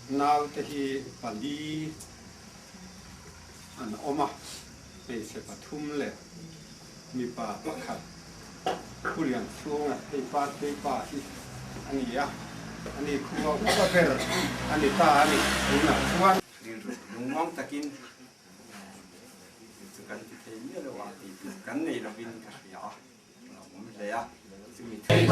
nào thì Bali anh oma về sẽ bắt thum lệ mi pa bắt khát kulian xuống à thì pa anh ấy à anh ấy khu có cái anh ấy ta anh ấy đúng là xuống đúng mong takin cái cái này là what thì cái này là bên cái gì à mình thấy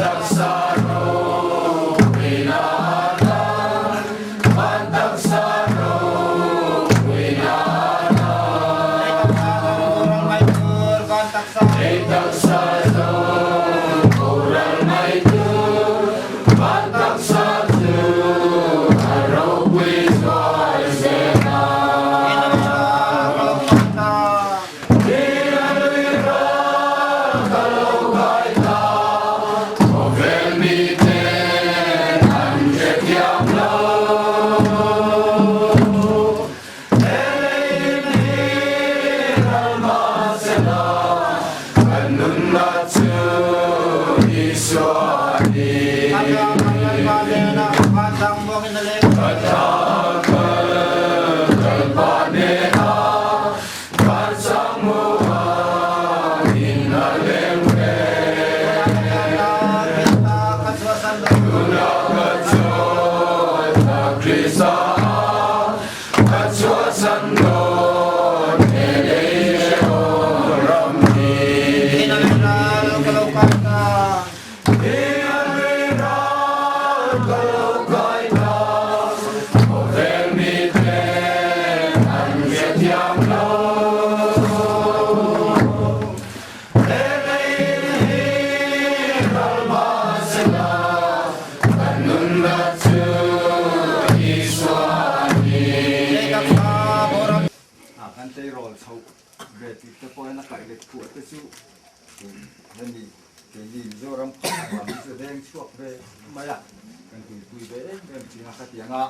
à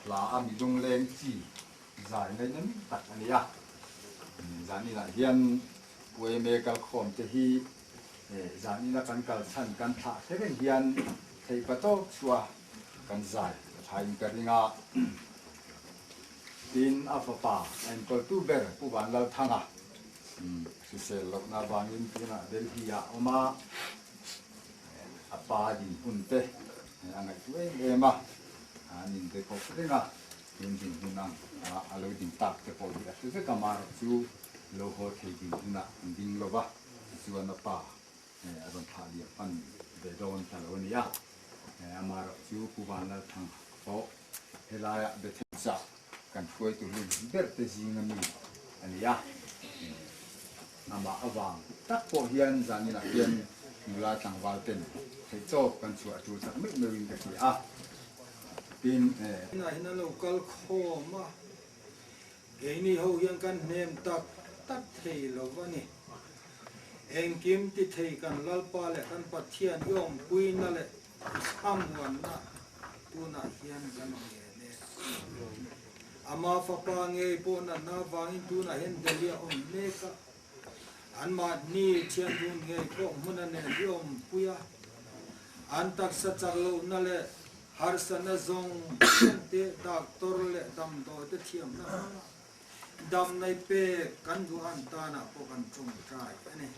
là ami dung lên chỉ giải ngay nấm tắt anh à giải như là hiện quê mẹ cal khom te hi giải như là can san can thả thế cái hiện thấy bắt đầu xua can giải thay cái nga tin apa anh có tu ber pu ban lau thang à sẽ lộc na bangin tin à đến hi à oma apa di pun te anh ấy quê mà nhìn thấy có cái nào nhìn nhìn nhìn nào alo nhìn tạc cái phố đi là cái camera chú lâu hồi thì nhìn nào nhìn lâu ba chú anh pa anh thà đi ăn để đón thà lâu nia mà chú cụ bạn là thằng phố hay là để thêm sao cần phơi tụi mình biết cái gì nữa anh ya mà avang tắc phố hiền rằng như là hiền người ta chẳng vào tiền thấy cho cần chuột chú chắc mấy người cái gì tin này nó local kho mà cái này hầu như kan nem tak tak thầy lo vani em kim ti thầy kan lalpa le kan pathian yom puin na le amwana tuna hian kan nge le ama fa pa nge po na wangin tuna hen delia om meka an ma ni chian dun nge ko muna ne riom puya an tak sa chalo na le har sana zong te doctor le dam do te thiam na dam nai pe kan du an ta na po kan chung trai ani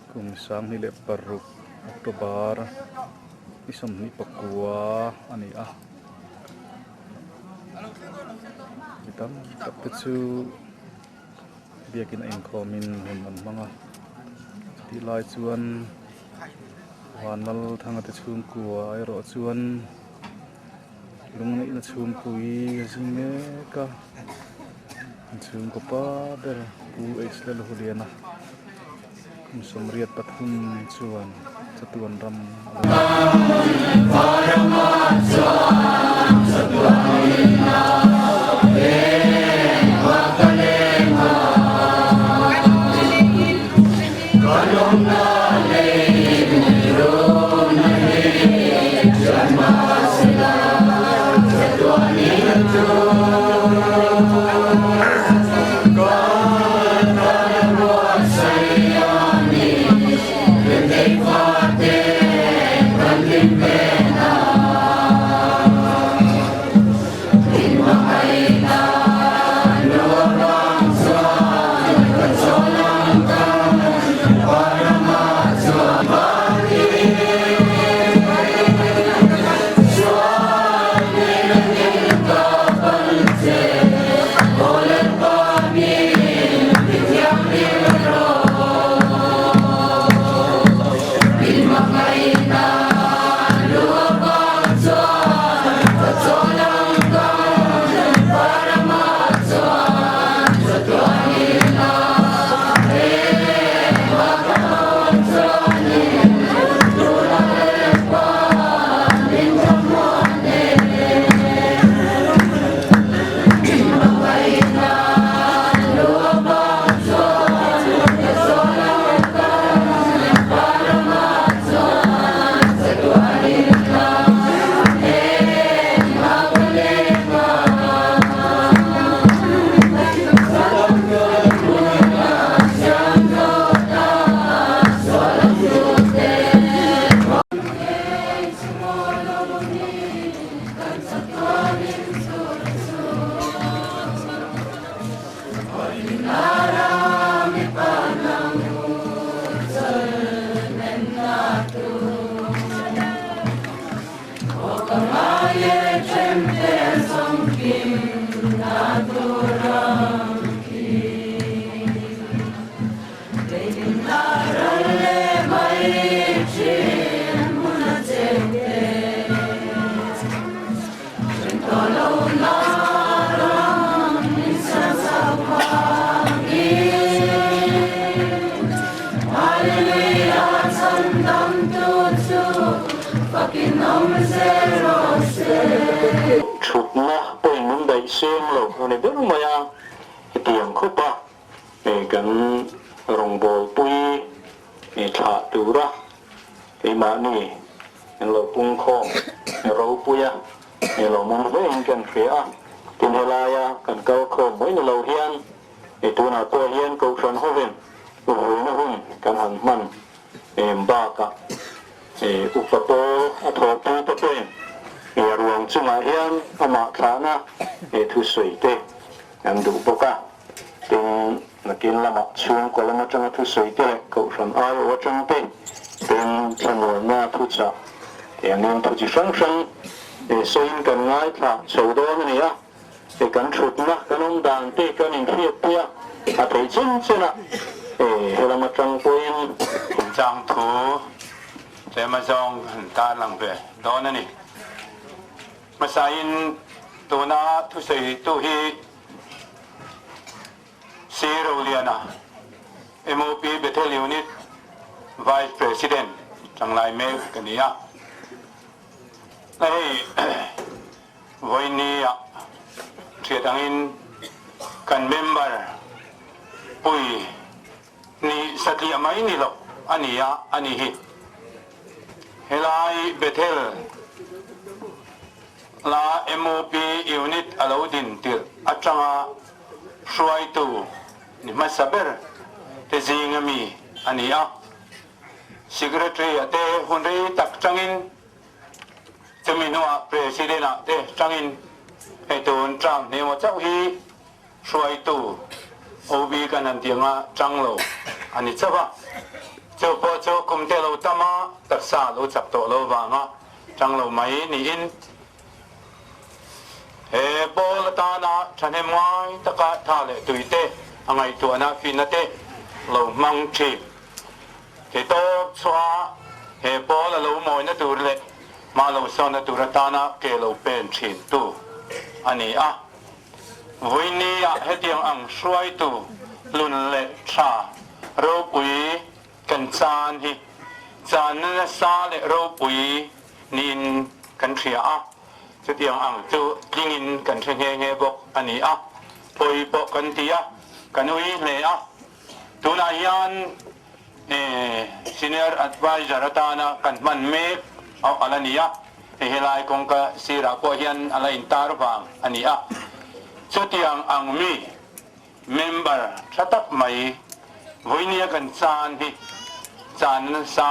Kung sang nilip paruk Oktober isam ni Papua ani kita dapat su biakin incoming hun mga tilai chuan wanal thanga te chum kuwa ai ro chuan lung nei na chum pui sine ka chum ko pa ber pu exlal huliana Sumriat pathum chuan chatuan ram này biết không mày à tiền khúc ba gần rồng bò bui thả từ ra mà nè lo bung kho rau bui à lo mong với anh cần phía tiền hay là ya cần câu kho mỗi lo hiền tu nào tu hiền câu son hô lên hô nó hôn cần hàng man ba cả upapo atho tu to pe ruang chunga hian ama khana thu sui te an du boka tin nakin lama chung ko lama changa thu sui te ko san ai wa chang pe tin chano na thu cha yang thu chi sang sang soin kan ngai tha chou do ni ya kan thut na kan dan te kan in khiet te a thei chin chena lama chang poin chang thu thế mà dòng ta làm về đó nè mà sain tu na tu sei tu hi Sierra Leone MOP Battle Unit Vice President chẳng lại mê cái này à này với ni à thiệt anh cần member bui ni sát lia mấy ni lo anh à anh hi helai Bethel la MOP unit alodin tir atanga shuai tu ni masaber te zingami ania secretary ate hunri tak changin cheminua president ate changin etun tram ne mo chau hi shuai tu obi kanan tianga changlo ani chawa cho po cho kum te lo tama tak sa lo chap to lo wa nga chang lo mai ni in he bol ta na chane mai taka tha le tuite angai tu na finate lo mang chi ke to chwa he bol lo moi na tur le ma lo son na tur ta na ke lo pen chin tu ani a voi ni a he tiang ang suai tu lun le cha ro pui kan chan hi chan na sa le ro pui nin kan thria a chu tiang ang chu kingin kan theng nge bok ani a poi bok kan tia kan ui le a tu na yan senior advisor atana kan man me au alania helai kong ka sira ko hian ala intar wang ani a chu tiang ang mi member thatak mai voinia kan chan hi chan sa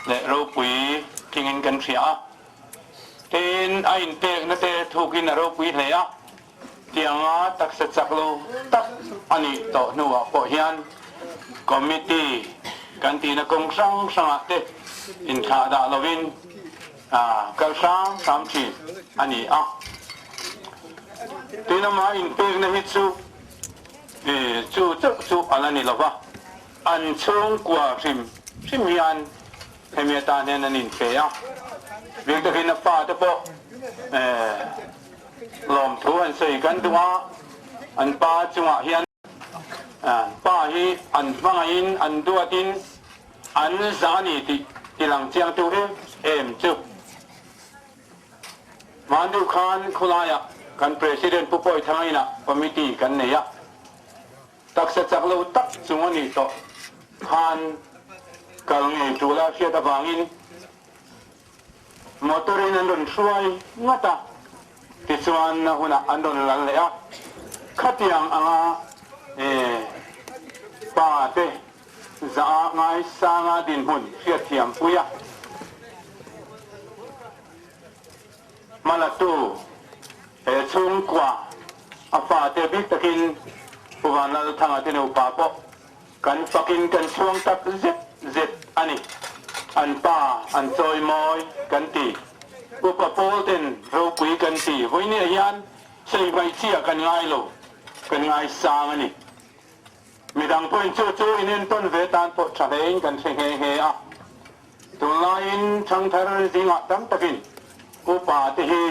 le ro pui kingin kan thria ten a in pek na te thukin ro pui le a tianga tak sa chaklo tak ani to nuwa po hian committee kan ti na kong sang sang te in kha da lovin kal sang sam chi ani a tinama in pek na hi chu chu alani lova an chung kwa sim hian hemeta nen anin fe ya việc thực hiện pháp đó po lom thu an sei kan tua an pa chunga hian pa hi an vangain an duatin an zani ti tilang chiang tu em chu mandu khan khulaya kan president pupoi thangaina committee kan ne ya tak sa chaklo tak chungani to khan kalnge tula khia ta wangin motorin andon suai ngata ti chuan na huna andon lan le a khatiang anga pa te za ngai sanga din hun khia thiam puya malatu chung kwa apa te bik takin puwanal thanga tinu pa po kan fakin kan chuang tak zet ani an pa an choi moi kan ti upapol ten ro pui kan ti voini hian sei vai chia kan ngai sang ani midang point chu inen ton ve tan po thain kan se he a tu lain chang thar zinga tam takin upa te hi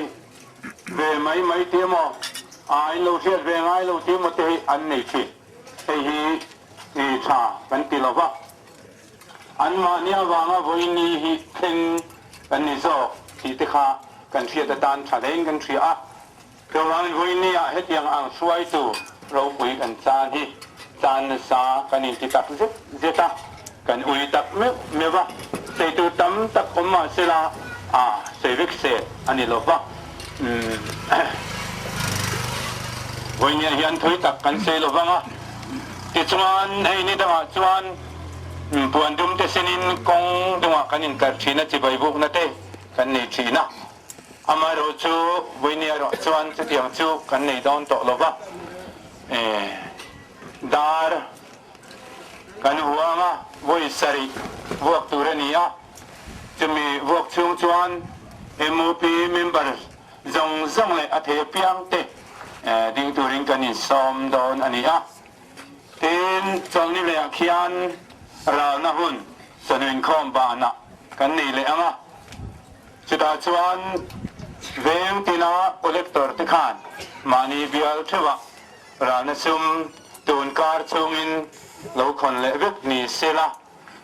ve mai te mo ai lo hiat ve ngai lo ti mo te an nei chi hi ni cha kan ti lo va an ma nia wanga voini hi theng kan ni zo ti te kha kan thia ta tan thain kan thia a ระวังวันนี้เฮ็ดยังอ่างสวยตัวเราคุยกันจานที่จานสากันนี่ที่ตักเสียตากันอุยตักไม่ว่าใส่ตัวตั้มตักออกมาเสียละใส่วิกเศษอันนี้เราว่าวันนี้ยันถุยตักกันเสียเราว่าอ่ะที่ชวนให้นี่ดังชวนปวนดุมเตสินินกงดังกันนี่กัดชีนะจีบไปบุกนั่นเต้กันนี่ชีนะอามาโรจูวันนี้เราชวนจะเที่ยงจูกันนี่ดอนโตเราว่าดาร์กันหัวมาวันสรีพวกตัวนี้อ่ะจะมีพวกชวนMOP member จงเลยอาเทียบยังเตดิ้งตัวริงกันนี่ซ้อมโดนอันนี้อ่ะเต็นจงนี่เลยขียนเราหน้าหุ่นสนุนคอมบานะกันนี่เลยอ่ะจุดชวนเวงตินาโอเล็กตอร์ติขานมานีเบียลเทวะเราเนซุมตูนการชงอินเราคนเล็กนี่เสละ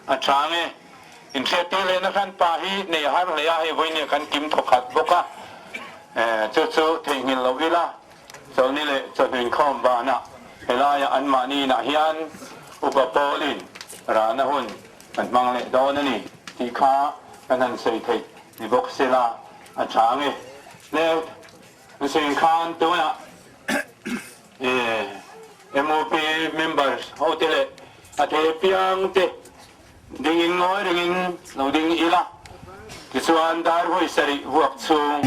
อัจฉริยะอินเทอร์เน็ตเลยนะครับป่าฮีในหาดเลยให้วันนี้กันกิมทกขัดบกะจู่ๆถึงหินเราวิลาตอนนี้เลยจะถึงข้อมบานะเวลาอย่างอันมานีนะฮิอันอุปโภลินร้านหุ่นมันมังเลยโดนนี่ที่ข้ากันนั่นใส่ถิในบกเสลาอัจฉริยะแล้วสิ่งข้านตัวน่ะMOP members เขาเตะอาเทียบยังเตะDingin ngoi dingin lo ding ila kisuan dar hoi sari huak chung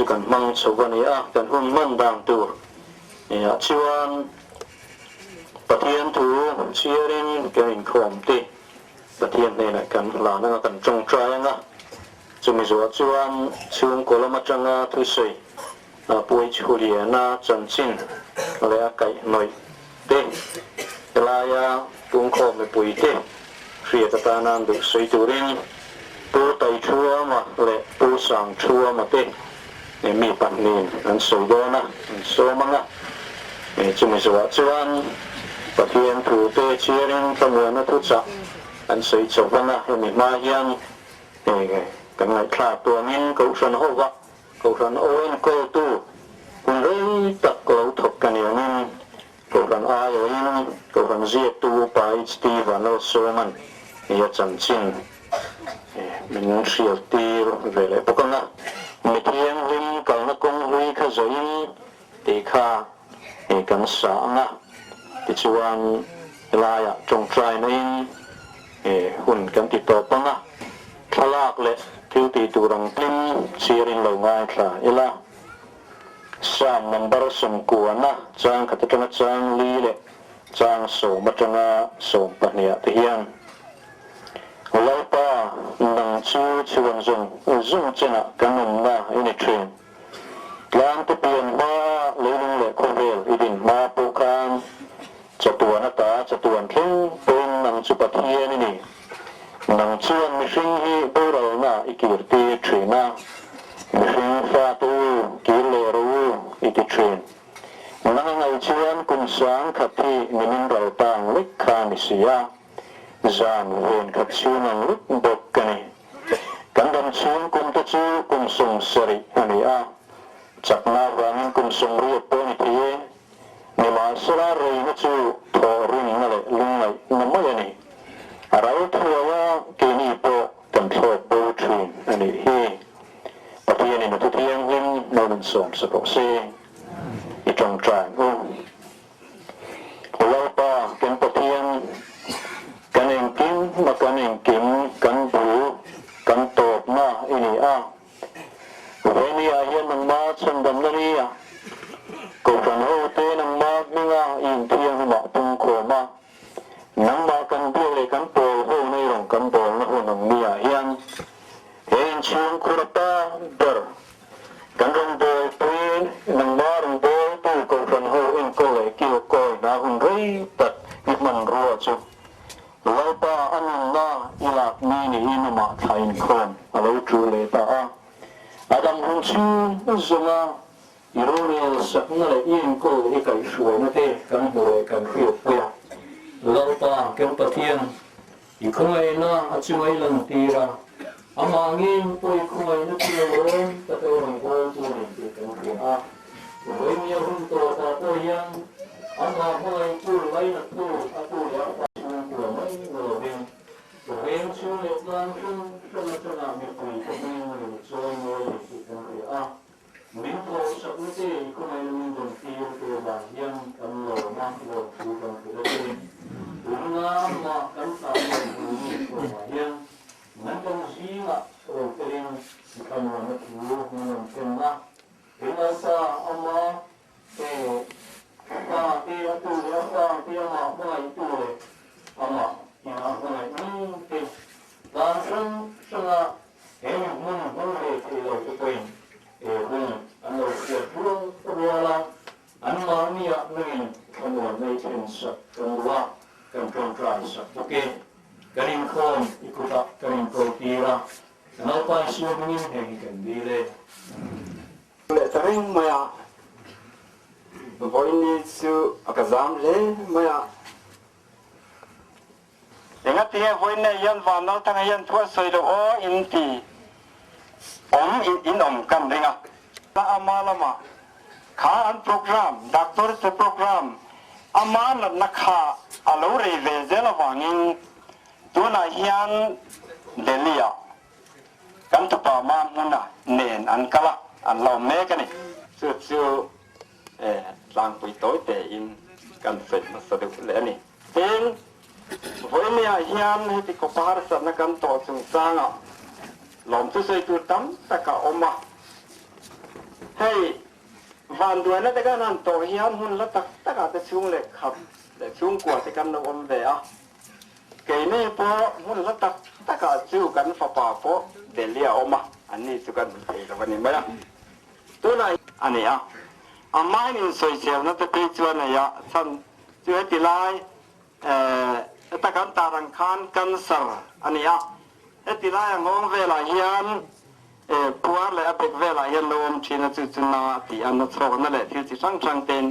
จะกันมังชาวนี้กันหุ่นมันดังตัวเนี่ยชวนปะเทียนถูเชียรินกันขมตีปะเทียนเนี่ยกันหลานกันจงใจนะจะมีส่วนชวนช่วงกุลมาจังทุสิป่วยชุเรียนะจันจินเลยไก่หน่อยเต้ลายปุ่งขมไม่ป่วยเต้เสียตานันดุสวยตัวรินปูไตชัวมาเลยปูสังชัวมาเต้มีปัญญาอันสูงด้วยนะสูงมั้งจะมีส่วนชวนปะเทียนถูเตเชียรินตำรวจนัทุจักอันสูงจบนะมีมาเฮียนกันไงคลาตัวนี้กูสันหัวกูสันโอนกูตู้คุณเรื่องตักกูถกกันอย่างนี้กูสันอายอย่างนี้กูสันเจียตู้ไปสตีวันเราสูงมันนี่จันจินมันเสียตีเวลาปกติมีเทียงวิมกันนักกงวิขจอยตีข้ากันสางที่ชวนลายจงใจนี้หุ่นกันติดต่อปังทลากเล็ดทิวตีตูรังกลิ้มเชียรินเหล่าง่ายคลาอิละสามนันบาร์สมกวนนะจางขัดกันจางลีเล็จางโสมัจงาโสมปนิยติยันเราป้านังชูชวนจงเจนะกันนุ่มนะอินิทรีนการที่เปลี่ยนมาเลี้ยงเล็กคนเดียวอีดินมาปูคานจะตัวนักตาจะตัวทิ้งเป็นนังจุปเทียนี่นังชวนมิชิงฮีบูเราหน้าอีกิรตีทรีน่ามิชิงฟาตูกิเลรูอีติทรีนนังไอชวนกุมสังขัดที่มินินเราต่างเล็กคานิสิยาจานเวนขัดชูนังลุกบกกันกันดันชูนกุมตะชูกุมสงสริอันนี้จับนาวังกุมสงเรียบเป็นทีในมาสลาเรียนชูทอริงนั่นแหละลุงไงนั่นไม่ยันนี่เราถือว่าเกณีโปกันโทษโบทรีนอันนี้ฮีปะเทียนในทุกที่ยังวิ่งนอนส่งสกปรกเสียอีจงใจเราป่าเป็นปะเทียนกันเองกินมากันเองกินกันผูกันตบมาอินี่เวนีอาเฮียนมังมาชันดันนี่ ตัดอีกมันรัวจุเราปาอันน่าอิลักมีนี่อินมาไทยคนเราจูเลตาอาดัมหุ่นชิวจงาอีโรเรียสักนั่นเลยอินก็ที่กันสวยนะเต้กันหวยกันเพียบเพียบเราปาเกันปะเทียนอีกคนน่าอาจจะไม่ลันตีระอามางินปุยคนนึกเลยแต่ตัวมันก็ตัวนี้กันเพียบเว้ยมีหุ่นตัวตาตัวยังอามาไม่ตัวไรนักตัวตัวยังตัวไม่ตัวเองตัวเองช่วยงานช่วยช่วยมีปุยคนนึงช่วยมวยที่กันเพียบมินโตสักนิดเดียวคนนึงมินโดนตีตัวบางยังกันโลมาโลตัวกันเพียบตัวนั้นมากันตายตัวนี้ตัวบางยังนั่นเป็นสิ่งละตัวเองที่กันมาไม่ถูกมันเป็นนะInasa ama dia tu dia mai tu ama yang mai ni langsung sangat mun le lo tu pun anu dia anu ni ya ni kamu ni censa kedua kan okey karim kon ikut karim ko tira kenapa sih ni kan dire le taring maya boy ni su akazam le maya yang artinya boy ni yan vanal tang yan tua soi do o inti om kan dengar la amalama kha an program doctor se program amal nakha alo re ve zela wangin tu na hian delia kan tu pa ma huna nen an kalaอันเราแม่กันนี่ชื่อลางปุ๋ยโต้แต่อินกันเสร็จมาสะดุดแล้วนี่เองวันนี้เฮียนให้ติกบาร์สันกันต่อสุงสร้างอ่ะหลอมทุกสิ่งทุกตั้มตะกะอมมาให้วันด้วยนะแต่ก็นั่นต่อเฮียนหุ่นละตะกะจะชุ่มเล็กครับเล็กชุ่มกว่าที่กันเราอมเดียเกยนี่พอหุ่นละตะกะชิวกันฝ่าพอเดลียอมมาอันนี้สุกันเองวันนี้ไหมล่ะตัวไหนอันนี้อ่ะไม่มีสวยเสียวนั่นจะเป็นส่วนไหนอ่ะท่านช่วยติไลตะกันตารังคานกันสร์อันนี้อ่ะติไลงงเวลาเฮียนปัวเลยเป็นเวลาเฮียนลมชีนจุนาที่อันนั้นโซ่นั่นแหละที่ช่างเต็น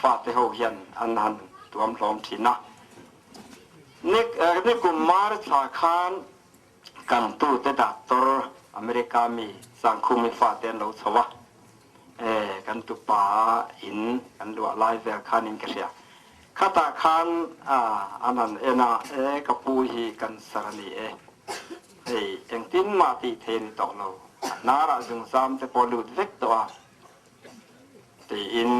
ฟาดที่เขาเฮียนอันนั้นตัวลมชีนะนี่กลุ่มมาร์ชาคานกันตู้เตดักตัวอเมริกามีสังคมมีฟาเตนเราสวะกันตุป่าหินกันดูลายเวลคันอินกเสียข้าตาคันอันนั้นน่ะกับปูฮีกันสารนียังทิ้งมาตีเทนต่อเรานาราจึงซ้ำจะพอหลุดเล็กตัวตีอิน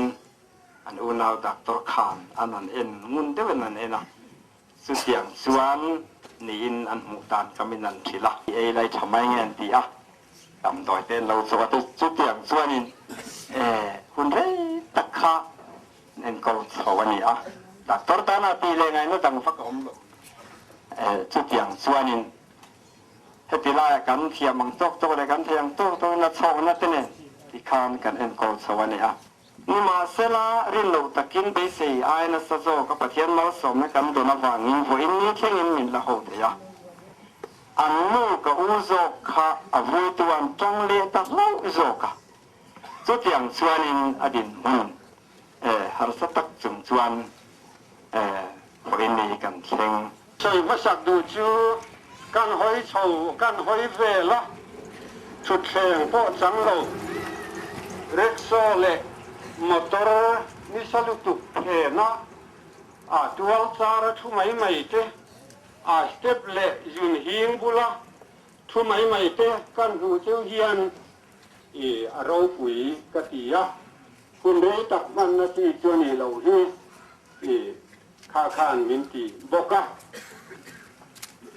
อันอุณาวดักตัวคานอันนั้นมุนเดียวนั่นน่ะสุดอย่างส่วนนี่อินอันหมู่ตานกำมินันทีละไรทำไมเงี้ยตีตำต่อยเต้นเราสวัสดิ์สุดอย่างส่วนนี้คุณเรตะขาก็สวัสดีดักตัวตานาตีเลยไงนั่นต่างฟักอมสุดอย่างส่วนนี้ให้ตีลายกันเทียมมังโต๊ะอะไรกันเทียมโต๊ะนัดโซ่นัดเต้นที่ข้ามกันก็สวัสดีนี่มาเสลารินโลตะกินไปสิไอ้นัสโซกับประเทศเราสมในกันตัวนับวางินหัวอินนี้แค่ยินมินละโหดยาอันนู้กับอุโซกะอวุธวันจังเลตักเล่าอุโซกะสุดอย่างส่วนนี้อดีตหุ่นหาสตักจุ่มส่วนหัวอินนี้กันเชิงใช่ว่าสักดูจูกันหอยโฉกันหอยเวละชุดเชิงโปจังโลเร็กโซเล่motor ni salutu na dual cara thu mai te step le yun hing bula thu mai te kan ru cheu hian aro pui katia kun re tak man na ti choni lo hi kha khan min ti boka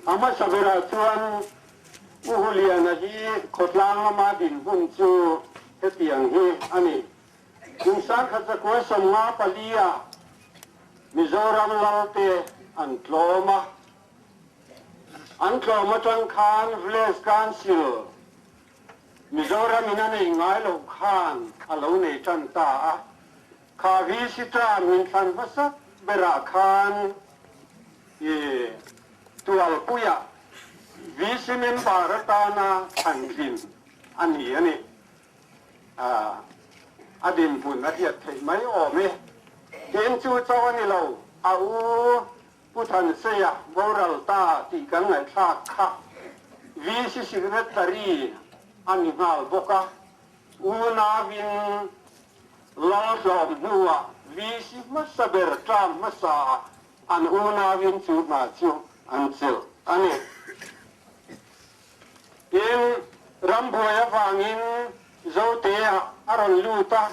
ama sabera chuan uhulia na hi khotlang ma din hun chu hetiang hi ani yung sakhat sa kuwa sa mga palia Mizoram lalte antloma tangkhan village council Mizoram inanay ngailo khan alaw na itanta ka visita minsan basak เบราคานตัวปุยะวิสิมินบารตานาอันดินอันนี้อดินบุญอาเดียดไม่ออกไหมเห็นจูเจ้านี่เราเอาผู้ทันเสียบรัลตาที่กันไงชาค่ะวิสิสิเรตรีอันนี้งาลบกะอูนาวินลาจอมนัววิสิมัสเบรตามมัสาอันอูนาวินจูมาจูอันเซลอันนี้เองรำบัวยฟังอินโจเตียอารมณ์ลูตา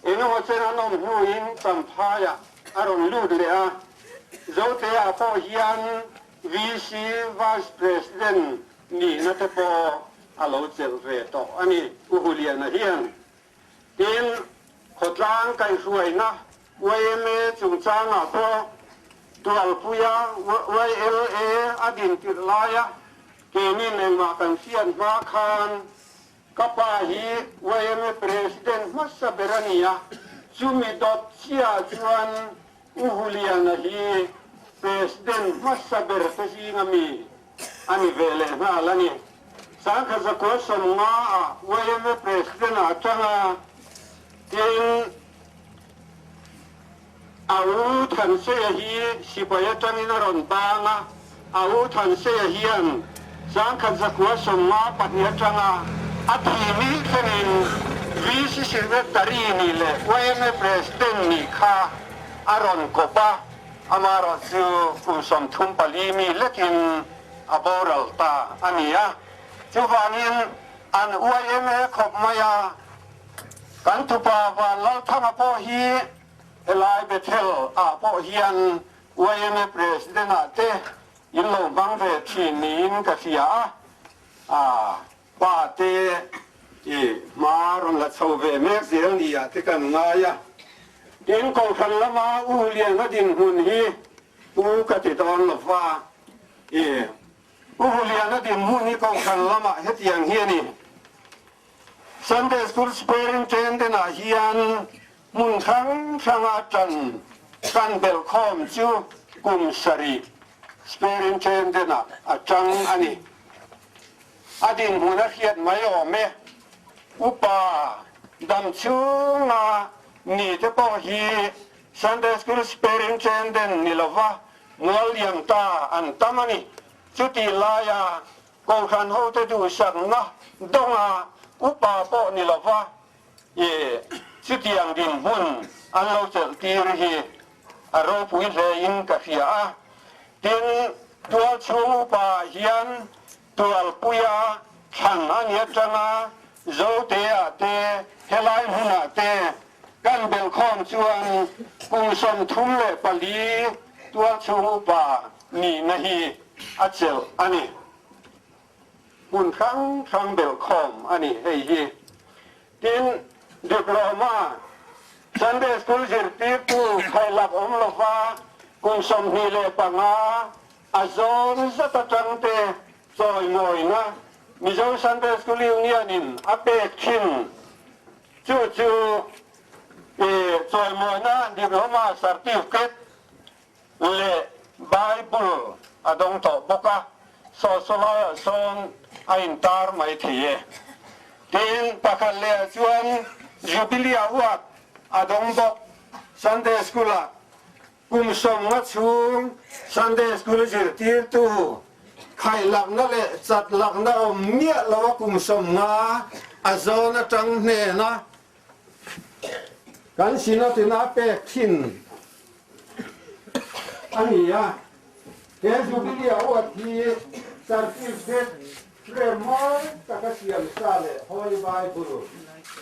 เองว่าเจ้าน้องหูอินสัมภายะอารมณ์ลูดเลยโจเตียพอเฮียนวิสิวัสเพรสเดนนี่นั่นพออาโลเซลเวโตอันนี้อุหุเลียนเฮียนเองขดล้างไก่สวยนะวัยเมจุงจางอ่ะพอตัวปุยะวัยLAอดินติดลายะเกมินเองมากันเสียนมาคานกับปาฮีวัยเมประธานมัสเบรานียจูมิดอตเชียจวนอุหุเลียนฮีประธานมัสเบรตซีงามีอันนี้เวลาละนี่สังฆสกุลสมงาวัยเมประธานอาจารย์เองอาวุธทันเสียฮีสิบยจันนรนบางอาวุธทันเสียฮีอันสังฆสกุลสมงาปัญญาจังอาทิมีเช่นวิสิสิเวตารีนี่แหละวัยเมประธานนี่ค่ะอารอนกบะอามาราจูกุสมทุมปลีมีเล็กินอาบอรัลตาอันนี้จุบานินอันวัยเมขบมายากันทุบาวาลทั้งอโปฮีเอลายเบเทลอาโปฮีอันวัยเมประธานเตยินโลบังเวทีนินกษียป้าเตมารุนละชาวเวเมกเสียงนี่เตกันงายเดินกองขันละมาอูเลียนก็ดินหุ่นฮีอูกติดอนละฟ้าอูเลียนก็ดินหุ่นนี่กองขันละมาเฮ็ดอย่างเฮียนี่Sunday School Superintendent เฮียนมุนทั้งช่างอาจารย์กันเบลคอมจูกุมสรี Superintendent อาจารย์อันนี้อดีตหัวหน้าเขียนไม่ออกไหมอุปาดำชูมานี่จะพอฮี Sunday School Superintendent นี่ละวะมัวเลี้ยงตาอันตามันนี่จุดที่ลายกองขันเขาจะดูสักนะดงอุปาโปนี่ละวะจุดที่ยังดินหุ่นอันเราจะตีรีอารมณ์ผู้เลี้ยงกับเสียดินตัวชูปาเฮียนตัวปุยาขันอันนี้จังโจเตะเตเฮลัยหุ่นเตกันเบลคอมชวนกุสมทุมเลปลีตัวชูปานี่นะฮีอาเจลอันนี้หุ่นครั้งเบลคอมอันนี้เฮีดินดิปโลมาซันเดย์สคูลจิรติปูใครหลับอมลฟ้ากุสมฮีเลปังอาโซนสัตจังเตซอยมอยนะมิจฉาซันเดย์สคูลยูเนียนินอเปกชินจู่ซอยมอยนะดิปโลมาสารติฟเกตเลไบเบิลอดงตบกะโซลาโซนอินตาร์ไม่ทีดินปากเลจวนจูบิลีอาวัดอดงบกซันเดย์สคูลกุมสมงัดชูซันเดย์สคูลจิรติตูใครหลักนั่นแหละจัดหลักนั่นเมียเราว่ากุมสมงาอาโซนจังเนนะกันสินะที่น่าเป็กชินอันนี้เดี๋ยวจูบิลีอาวัดที่สารทิฟเกตเริ่มมองตะกเสียมซาเลหอยใบบุรุ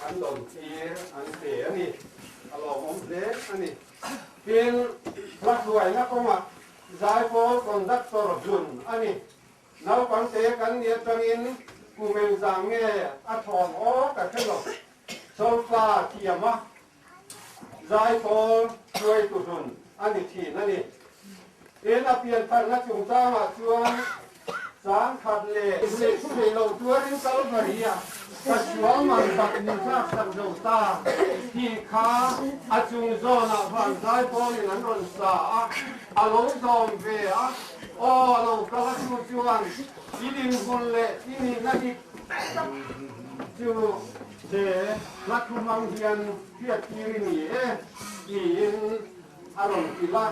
อันดงตีอันเตอันนี้อารมณ์เล็กอันนี้เป็นรักสวยนะก็มาใจโฟคอนดักตอร์จุนอันนี้เราฟังเสียกันเนี่ยจังอินกูเมลจางเงี้ยอัฐอนอ๋อแต่ขึ้นหรอกโซฟาเทียมะใจโฟช่วยตุจุนอันนี้ทีนั่นนี่เอ็นอเปียนพันนักจุงจ้ามาชวน สางขัดเละเละทุเรศเราตัวเรื่องเกาหลีอ่ะกระชัวมันตักนิชาสังโจตาที่ขาอาจุงโซนาฟันใจพอลินันรอนสาอาลงซอมเฟียโอ้เรากระชูจวนที่ดินคนเละที่นี่นั่นที่จูเจรักมังเฮียนเพียรทีนี่ยินอารมณ์กีฬา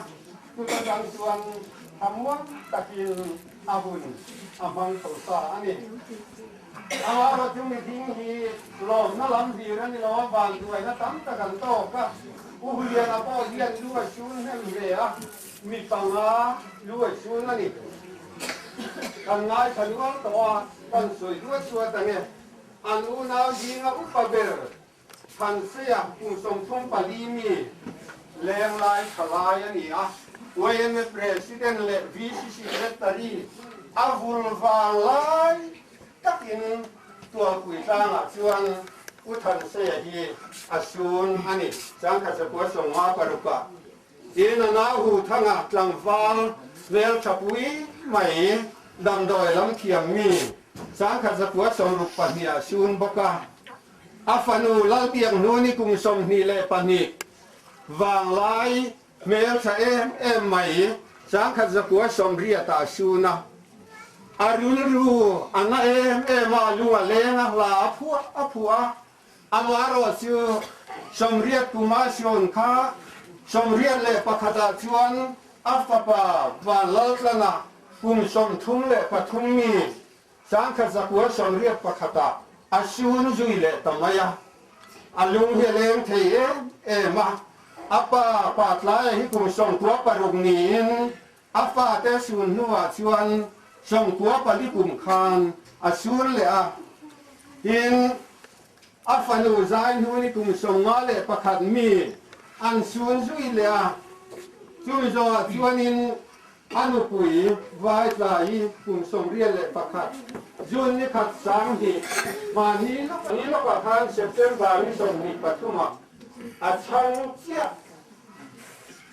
ผู้จัดการส่วนทำว่าตะกินอาบุญอาบังโตสาอันนี้อาว่าจุมีทิ้งฮีลมนั่งลำดีนั่นนี่เราบางด้วยนะตั้งแต่กันโตก็ผู้เรียนอาพ่อเรียนด้วยชุนให้เรียมีปังอาด้วยชุนนั่นนี่กันง่ายฉันว่าตัวกันสวยด้วยชัวแต่เนี่ยอันนู้นเอายิงเอาอุปเบลทันเสียผู้ทรงทุ่มปลีมีแรงลายขลายนี่อ่ะเวยเมเพรสิดเนเลวิสิสิเรตตารีอาวุลฟาลายตักินตัวกุยตางอ่ะชวนอุทันเสียฮีอาชูนอันนี้จังกัสกัวส่งมาปรุกะอินนาหูทั้งอ่ะกลางฟาลเวลชับุยไม่ดำดอยลำเทียมมีสังขารกัวสมรูปนิอาชูนบกะอาฟานูลาเบียงนูนิกุมสมนีเลปนิวางไลเมลชาเอ็มไม่สังขารกัวสมเรียตาชูนะอารุณรูอันนั้นมาลูอาเลงลาพัวอาวารอสิสมเรียกุมาชนข้าสมเรียเลปะขดาชวนอัฟปะวันลลนะกุมสมทุ่งเลปทุมมีสังขารกัวสมเรียปะขดาอาชูนจุยเลตมายาอาลุงเฮเลงเทียมาอัปปะปัตลายฮิกุมสมตัวปรุงนีนอัปปะเตสุนนัวชวนส่งตัวปลิกุมคานอาชูนเลยอ่ะยินอัฟนูใจนูนิกุมส่งมาเลยประคัดมีอันชูนจุยเลยอ่ะจุยจอชวนินอนุปุยไว้ใจกุมส่งเรียนเลยประคัดจุนนี่ขัดสังหีมานี้ลูกประธานเซปเทมเบอร์นี่ส่งนี่ปัทุมาอาชังเจ้า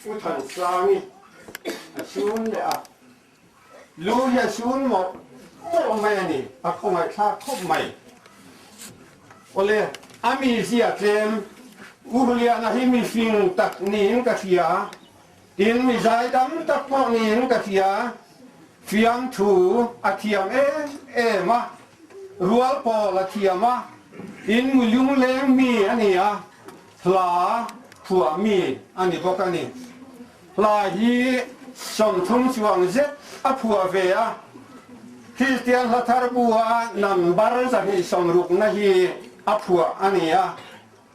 อุทันสังนี่อาชูนเลยอ่ะลูกยาชูนหมดโอ้ไม่นี่ปักคงไอ้ข้าคบไม่โอเล่อามีเสียเต็มอุเลียนะให้มีฟิงตักนินกะเทียอินมีใจดำตักพอนินกะเทียฟิยังถูอาเทียมมารัวปอละเทียมาอินมุลุงเลงมีอันนี้อ่ะลาผัวมีอันนี้บอกกันนี่ลาฮีสมทุนช่วงเจ็ดอผัวเวียคริสเตียนละทารบัวนำบาร์จากที่สมรุกนะฮีอผัวอันนี้อ่ะ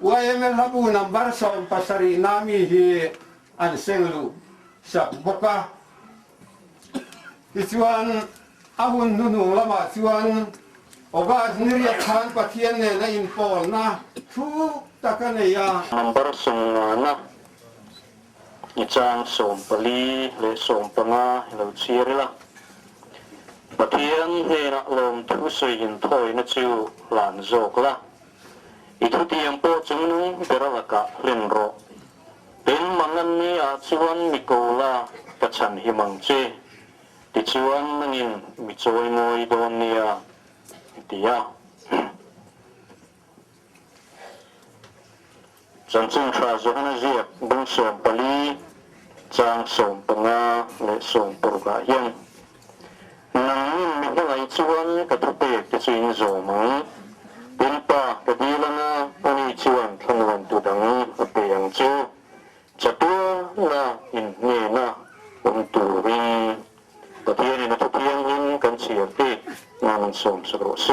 ว่าเอ็มลาบูนำบาร์สมปัสรีนามีฮีอันเซงลูสักบกะที่ชวนอาวุธนุ่งละมาชวนโอกาสนิริยทานปะเทียนเนี่ยในอินโฟลนะทุกตะกันเนี่ย number ส่งนะอีจางส่งปลีและส่งปังอาเราเชียร์ละปะเทียนเฮนะลมทุกสิ่งถอยนะจิวหลานโจกละอีทุกที่ยังโปจุงนึงเปรละกะเล่นรอเป็นมังอันนี้อาชวนมิโกลากัฉันหิมังเจดิชวนนังอินมิจอยมวยโดนเนียติยาจังจึงทราจงเรียกบุญส่งปลีจางส่งปังอาและส่งปรุกายังนังอินมิอะไรชวนกับทุกเด็กจะจิงโจมังเป็นป่ากดีละนะอันนี้ชวนขนวนตุดังเปียงเจ้าจะตัวนะอินเนนะองตูวินปะเทียนนะทุกเทียงยินกันเสียตีงานส่งสโลเซ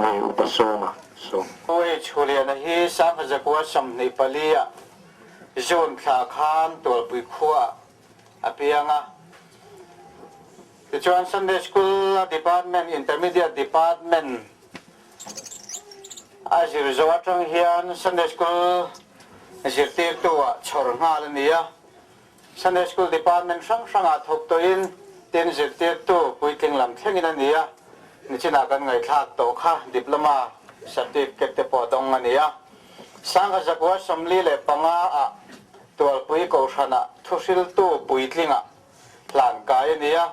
ในอุปสมะส่งโอ้ยชูเรียนฮีสังขจักวสัมในปลีอะจุนขาคานตัวปุยขัวอภิยังอ่ะที่ชวน Sunday School Department Intermediate Department อาจิรจวัตรเฮียน Sunday School จิรตีตัวชอร์งาลนี่อ่ะ Sunday School Department ช่างอาทบตัวอินเต็นจิรตีตัวปุยติงลำเท่งนั่นนี่อ่ะนี่จินากันไงทักโตค่ะดิปโลมาสติเกตปอดงอันนี้อ่ะสังขจักวสัมลีเลปังอาอ่ะตัวปุยโกชนะทุสิลตัวปุยติงอ่ะหลานกายนี่อ่ะ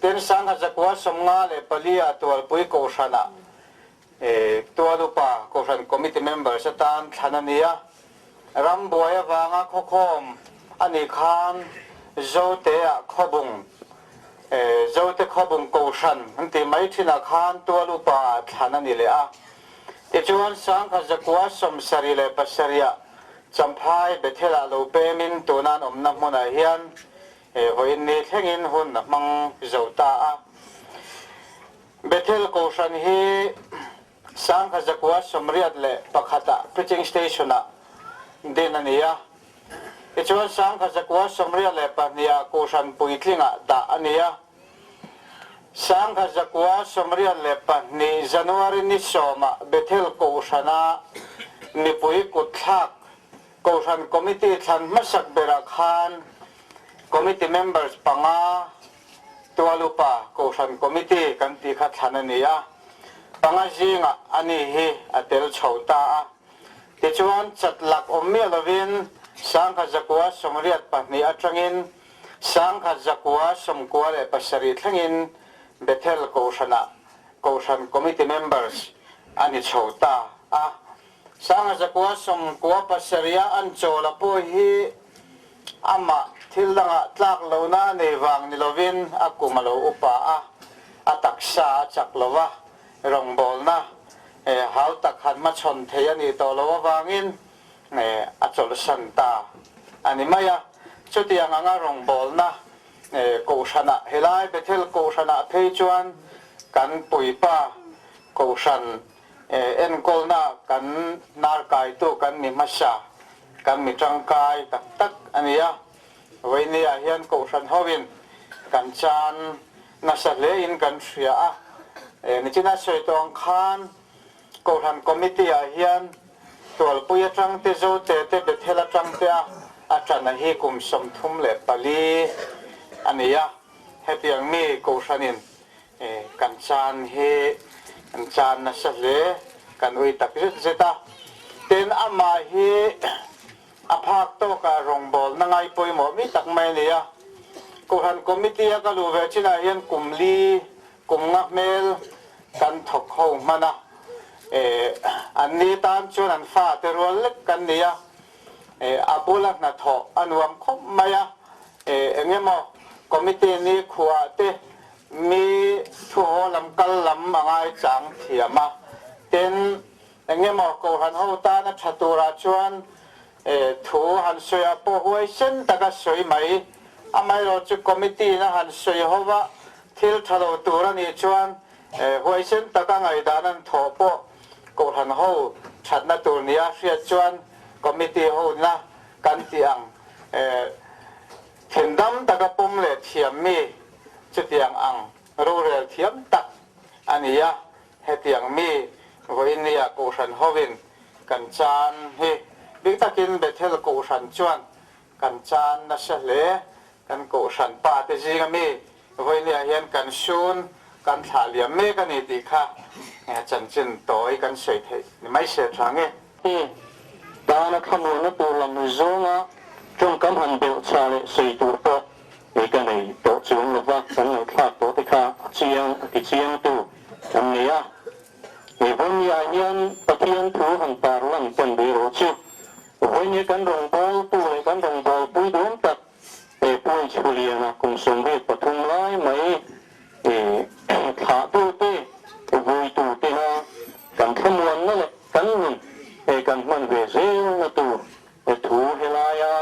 ten sang ha zakwa somnga le palia tual pui ko shana tua lupa ko shan committee member satan thanania ram boya wanga khokhom ani khan zote a khobung zote khobung ko shan anti mai thina khan tua lupa thanani le a te chuan sang ha zakwa som sari le pasaria champhai bethela lo pemin tunan omna hmona hian hoin ni thlengin hun mang zota a bethel ko shan hi sang khazakwa somriat le pakhata preaching station a denania ichuan sang khazakwa somriat le pahnia ko shan puitlinga da ania sang khazakwa somriat le pahni january ni soma bethel ko shana ni pui kuthak ko shan committee than masak bera khan committee members panga tualupa ko shan committee kan ti kha thanania panga jinga ani hi atel chhota ti chuan chatlak omme lovin sangkha zakwa somriat pahni atangin sangkha zakwa somkwa le pasari thlangin bethel ko shan committee members ani chhota sangkha zakwa somkwa pasaria an chola po hi ama thilanga tlak lona ne wang ni lovin akumalo upa ataksa chaklova rongbol na hal takhan ma chon theyani to lo wangin achol santa ani maya chutiang anga rongbol na ko shana helai bethel ko shana phechuan kan puipa ko shan enkol na kan narkai tu kan mi masha kan mi tangkai tak tak ania weinia hian ko shan howin kan chan nasale in kan ria ni china soitong khan ko han committee a hian tol puya tang te zo te bethela tang te a chana hi kum som thum le pali ania hetiang mi ko shanin kan chan he kan chan nasale kan ui tak zeta ten ama hi aphak to ka rongbol nangai poimo mi tak mai nia ko han committee ka lu ve china hian kumli kumngak mel kan thok ho mana anni tam chuan an fa te rol lek kan nia abulak na tho anuam khop maya engemo committee ni khuwa te mi thu ho lam kal lam mangai chang thiama ten engemo ko han ho ta na thatura chuan thu han soya po huai sen taka soi mai amai ro chu committee na han soi hova thil thalo tura ni chuan huai sen taka ngai danan thopo ko han ho thatna tur nia hria chuan committee ho na kan tiang thendam taka pum le thiam mi chutiang ang rural thiam tak ania hetiang mi voinia ko san hovin kan chan he big takin bethel ko san chuan kan chan na sale kan ko san pa te jinga mi voinia hian kan sun kan thaliam me kan ti kha chan chin toy kan sei the ni mai se thange ta na khamu na tur lam zonga trong kam han bel chale sei tur to e kan nei to chung lo wa kan no kha to te kha chiang tu kan nia e bon ya hian pathian thu han par lam pen be ro chu voinia kan rong bol tu le kan rong bol pui dum tak e pui chuliana kum som ve pathum lai mai kha tu te vui tu te ha kan khamuan na le kan nun kan man ve zeu na tu thu helaya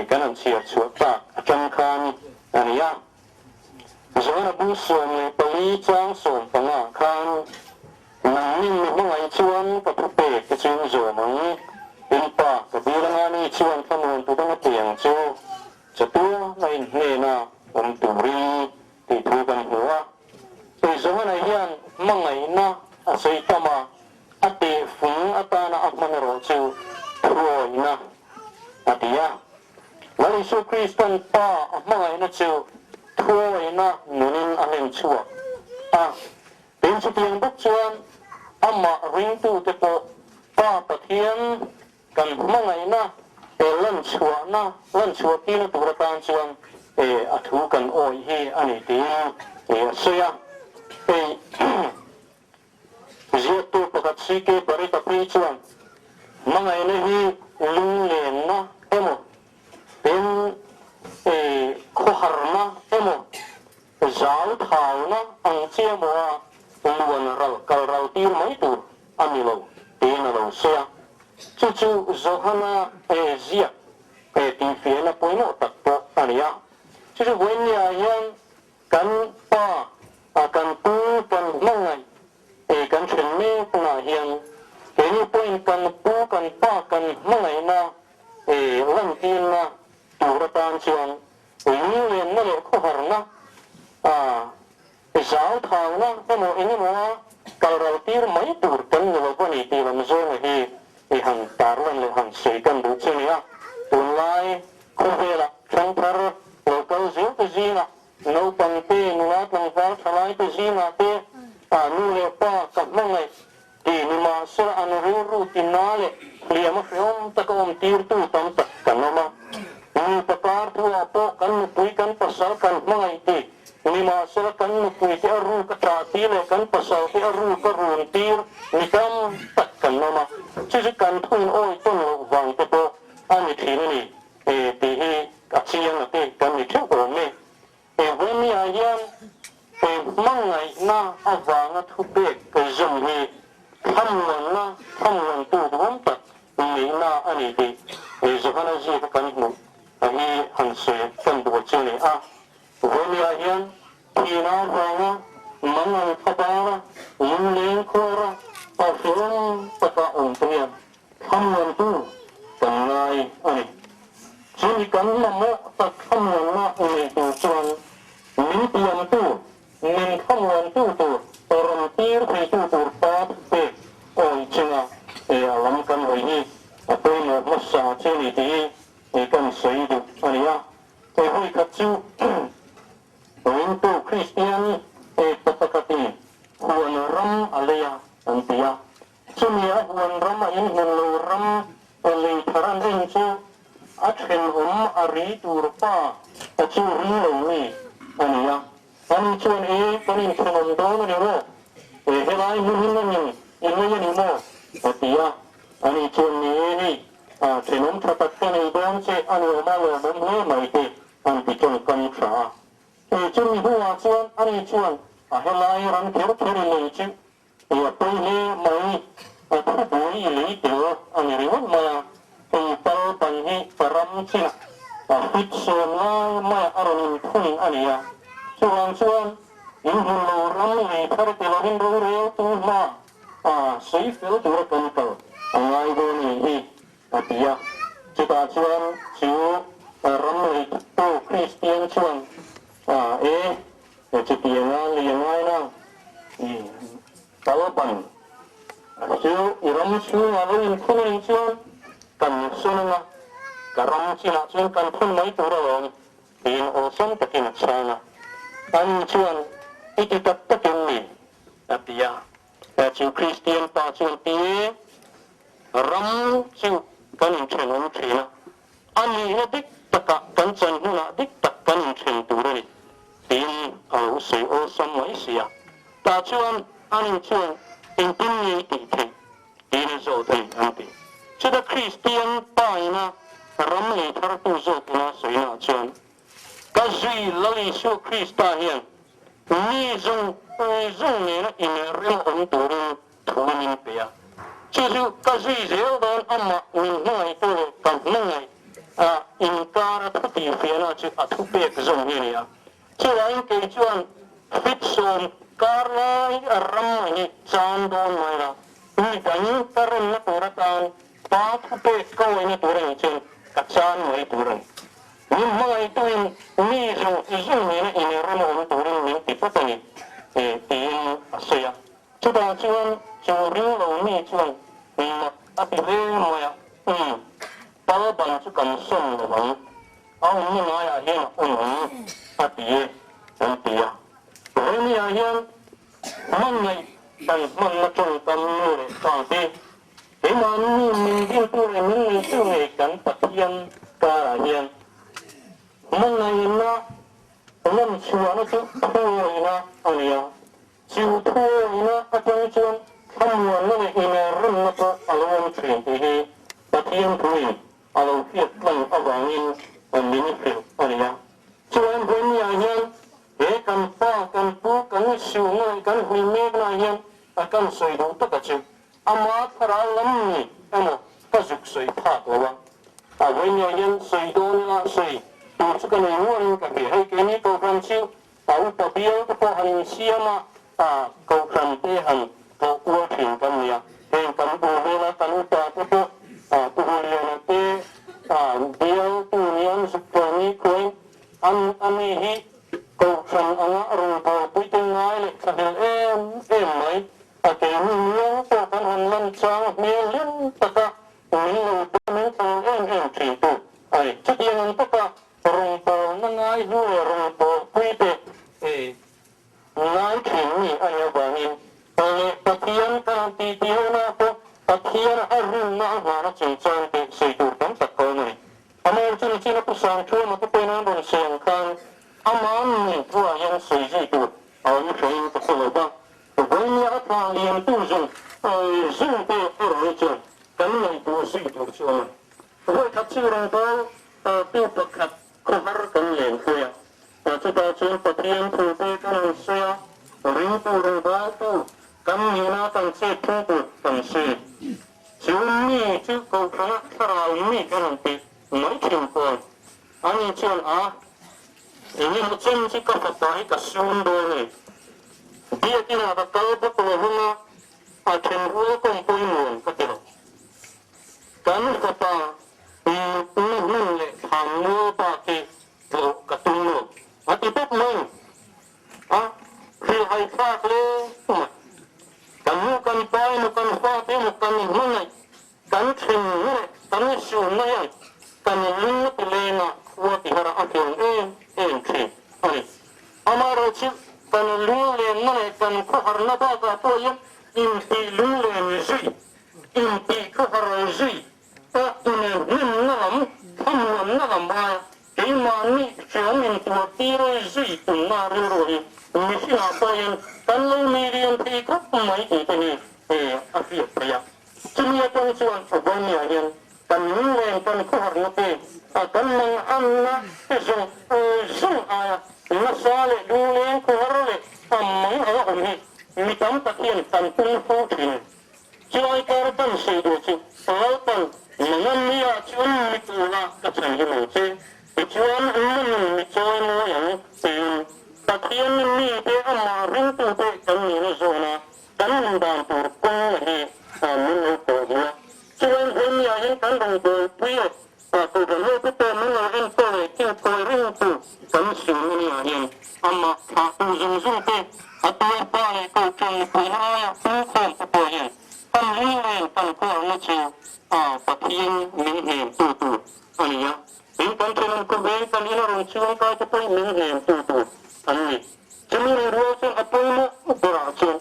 kan an chia chuat ta chang khan ania zona bu som le pali chang som panga khan nang nin mi ngai chuan pa thu pe ke chung zo mang in pa ka biranga ni chuan khamun tu dang tiang chu chatu nai ne na om tu ri ti thu kan huwa pe zona hian mangai na a sei tama ate fung atana akman ro chu thoi na atia wali su kristan pa mangai na chu thoi na nunin ahem chuaเป็นสุดยังบุกชวนอามาริงตูเตโปป้าตะเทียนกันมั่งไงนะ lan chua na lan chua ti na tura tan chuan a thu kan oi hi ani ti soya zia tu pakat si ke pare ta pri chuan mangai na hi lung len na emo pen kho har na emo zal thau na ang chia mo luan ral kal ral tir mai tu ani lo ti na lo soya chu chu zohana zia ti fie na poino tak to ania chu chu wen ya yan kan pa kan tu kan mangai kan chen me na hian ke ni point kan pu kan pa kan mangai na lan tin na tu ra tan chuan ni len na le kho har na zao thang na emo ini mo kal ral tir mai tur kan lo ko ni ti lam zo na hi han tar lan le han sei kan du chen ya tun lai ko vela kan tar lo kal zin te zina no pang te nu la tang fal thalai te zina te nu le pa ka mangai ti ni ma sir an ru tin na le liam fiom ta ko tir tu tam tak kan ma ni pakar tu apo kan pui kan pasal kan mangai ti ni ma sir kan pui ti aru ka ta ti le kan pasal ti aru ka ru tir ni kam tak kan ma chu kan thun oi ton lo wang te po ani thi ni ti hi ka chiang na te kan ni thu ko me wen ni a yan mangai na awanga thu be ka zum hi tham tu dum tak ni na ani ti zohana ji ka kan mu ani han se kan do chen ni a wen ni a yan ti na wanga mangai phabara yin len khora a film pata on trian tham tu kan ngai ani chini kan na mo tak tham na ni tu chuan min tiam tu min tham tu tu ram tir pri tu tur pa pe oi chinga lam kan hoi ni a pe no masa chini ti kan sei du ania hoi khat chu rin tu Christian patakati huan ram alaya antia chumi a huan ram in hello ram le tharan in chu a then ari tur pa a chu ri lo ni ania ani chuan kanin thon don ni ro helai mun ni ni mo atia ani chuan ni thenom thatak kan don che ani ma lo mon ne mai te an ti chon kan tha chumi huwa chuan ani chuan a helai ran ther ther ni chi pe ni mai a thu boi ni te ani ri ma pal pan hi param china hit son la ma aron thun ania chuan in lo ram ni thar te lo hin ro re tu ma sei fel tu kan ka ngai go ni hi atia chuta chuan chu ram ni tu Christian chuan chu ti nga li ngai na pal pan chu ram chu nga lo in thun ni chuan kan sunanga karam china chuan kan thun mai tu ro in osan takin chana an chuan iti tak takin ni atia chu Christian pa chuan ti ram chu kan chenom thina ani na dik taka kan chan huna dik tak kan chen tu ri tin au sei osan mai sia ta chuan an chuan in tin ni ti thi tin zo thei anti chu da Christian pa ina ram le thar tu zo na sei na chuan ka zui lali su Krista hian ni zung ne na in rem on turin thunin pia chu ka zui zel don amma in ngai tu kan ngai in kara thuti fiana chu athu pe zung ni ya chu ai ke chuan fit son karnai ram ni chan don mai ra ni kan karan na turatan pa thu pe ko ni turin chen ka chan mai turin ni mai tuin ni zung ni na in ram on turin ni ti patani ti asya chu da chuan chu ring lo ni chuan ati re mo ya pa ban chu kan son lo bang au ni na ya hian ati ya ni ya hian man nei dan man na chung kan ni ka ti man ni min din tu ni tu ni kan pat hiền cả hiền mong ngày na ngân chùa nó chịu thua na anh em chịu thua na ở trong chuông không muốn nó bị mẹ run nó có alo chuyện thì ta thiên thôi alo việc bằng ở vàng in ở mình chuyện anh em cho em với nhà hiền để cần pha cần phú cần siêu ngay cần huy mê na hiền cần soi đủ tất cả chuyện ama thara lắm nhỉ anh em cái dục soi thảตัวvới nhà hiền soi đồ na soi tu cái này muốn cái gì hay cái này câu phần siêu tàu tàu biếng cái hành xiêm câu phần tê hành câu qua thuyền cầm nhà thuyền cầm bù bê là cầm ta cái tu liền tê biếng tu niệm sụp cái này anh hi câu phần anh rồi bò bụi tên ngay lại cái em mấy cái miếng câu phần hành lần sang miếng lên tất cả mình lâu mình sang em chỉ tu chắc chắn tất cả rồi bò nó ngay rồi bò bụi tên ngay chuyện này anh em bảo nhìn Takian kan titiyo na po takian arun na na chinchang ti sayutan sa konay. Amay chin po sang chuo na po pinang siyang kan aman ni po ayan sayutan. Ang siya po sa laba. Kung niya at ang tuzon ay zumpo orichin. Kami po sayutan siya. Kung katsirang po pipakat kuhar kanyan kuya. Takian takian po pinang siya. Ring po ring ba po. Kami na kan se tutu kan se siuni chu ko kana sara ini kan ti mai kin ko ani chen ini mo chen si ka pa ka sun do ni dia kina ka ka ko huna chen ru ko ko mun ka ti kan ka pa ni le kham mo pa ki to ka tu no ati pop mo khi hai fa le kan pai mo kan fa te mo kan hunai kan thin ne kan su ne kan lu te le na wa ti hara akyon en thi ai amaro chi kan lu le ne kan ko har na ba ka to yin in ti lu le ni ji in ti ko har ji ta tu ne nin na lam tham na lam ba ti ma ni chang in tu ti ro ji tu na ro ro ni si na pa yin kan lu mi rian ti ko mai ti te ni afiat kaya cuma itu cuan sebenarnya yang kami yang kan kuharnati akan menganna sung ayat nasale dulu yang kuharle amai ayat ini mitam takian tantung fukin cuai karatan sedoci pelautan mengamia cuan mitula kacan himuci cuan micuan yang takian ini dia amarin tu kami zona kan dan turkung ni mun ko dia cuan hen ya hen kan dong ko prio ko dan lo ko to mun hen ko kin ko ring tu kan sing ni ya hen amma ta tu jung jung te atoi pa ni ko kin ko ya ko ko hen kan ni kan ko na chi patien min hen tu ani ya in kan chen ko be kan ina rong chuang ka ko min hen tu ani chumi ro chen atoi mo ora chen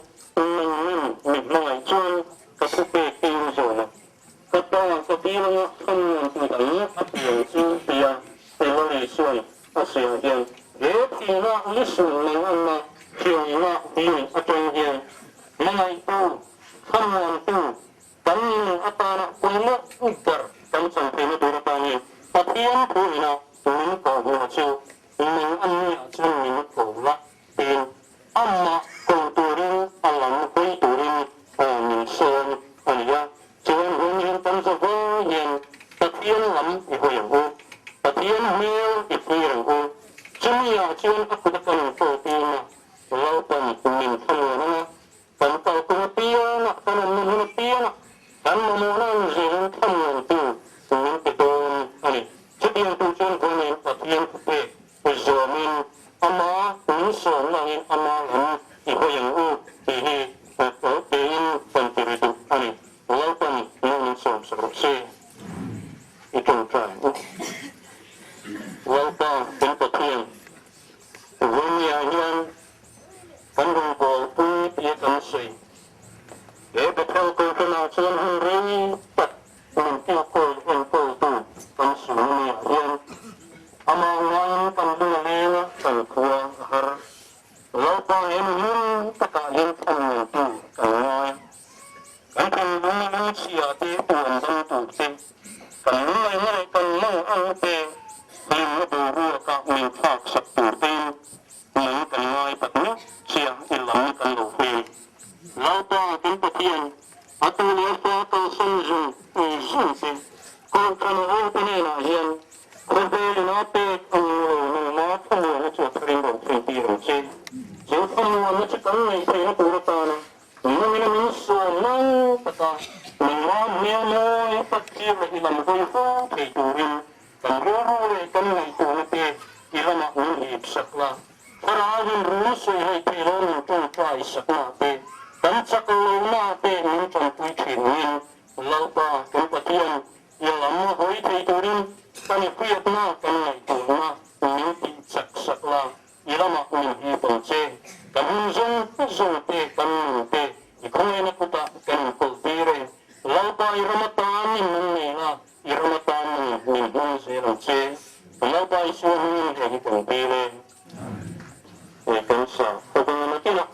mình nói chuyện các cái tiêu rồi các cái tiêu nó không chỉ là áp dụng chính tiền để nó đi xuôi nó sử dụng để thì nó lịch sử mình ăn mà chuyện nó dùng ở trong hiện ngày tu không làm tu kami apa nak punya utar kami sampai ni dua tahun tapi yang punya tulen kau macam mình ăn cho mình khổ lắm tiền amma kau tulen alam kau tulen mình sơn anh ya chuyện hôn nhân tâm sự hôn nhân tập yên lắm thì hồi hôn tập yên miêu thì phiền hôn chúng nhà chuyện aku takkan kau tiền lâu tầm mình không nữa kan kau kena pian nak kan mana pian nak kan memohon zin kan tu dengan betul ani setiap tujuan kami patian kupe uzamin ama unsur langin ama lam ibu yang ini pein penting itu ani walaupun unsur seperti itu kan walaupun tempatnya dunia kan rumput pun dia kan sih để betul kau kenal cuman hari tak mungkin kau tu kan ngay thấy nó cũ ta nè mình sửa năng ta mình làm nhiều nơi bắt kia là làm vui phô thì chủ mình cần rú rú để cần ngày cũ nó tê thì là mặc mình hiệp sắc là ra mình rú suy hay thì nó mình trong trái sắc là tê cần sắc lâu na tê mình trong túi chuyện mình lâu ta cần bắt tiền yêu lắm hối thì chủ mình cần quyết na cần ngày cũ na mình tin sắc là thì là mặc mình hiệp bằng chê cần dùng tê cần mình tê Ikaw ay nakuta kan kultire. Laupa iramatan ni na iramatan ni hon se. Laupa isuhin ni kultire. Ikan sa pagano na kina.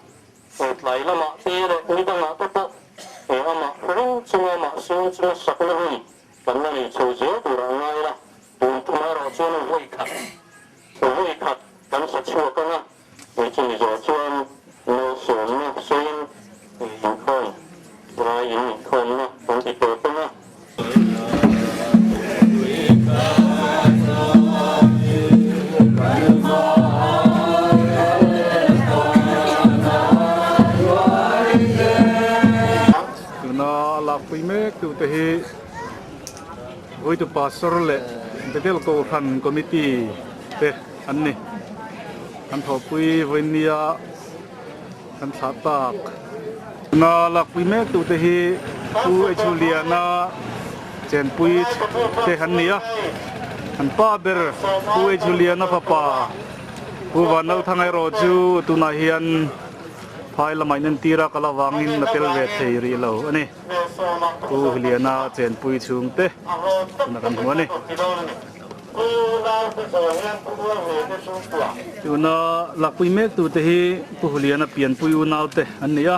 Lai lama tire ni tanga toto. Ama ring sunga ma sunga sakulahi. Kanna ni choje kurangay la. Untuk maro chuan voikat. Voikat kan sa chua kana. Ikin ni chuan no son no sen. Thôi, rồi những con nó cũng chỉ tốt đó. Tu na la pui me tu te hi oi tu pastor le betel ko khan committee te an ni an tho pui voinia an tha tak na lak pui mek tu te hi tu e Juliana chen pui te han nia an pa ber tu e Juliana papa pu wanau thangai ro chu tu na hian phai lamai nen tira kala wangin na tel ve thei ri lo ani tu Juliana chen pui chung te na kan hu ani tu na lak pui mek tu te hi pu Juliana pian pui u nau te an nia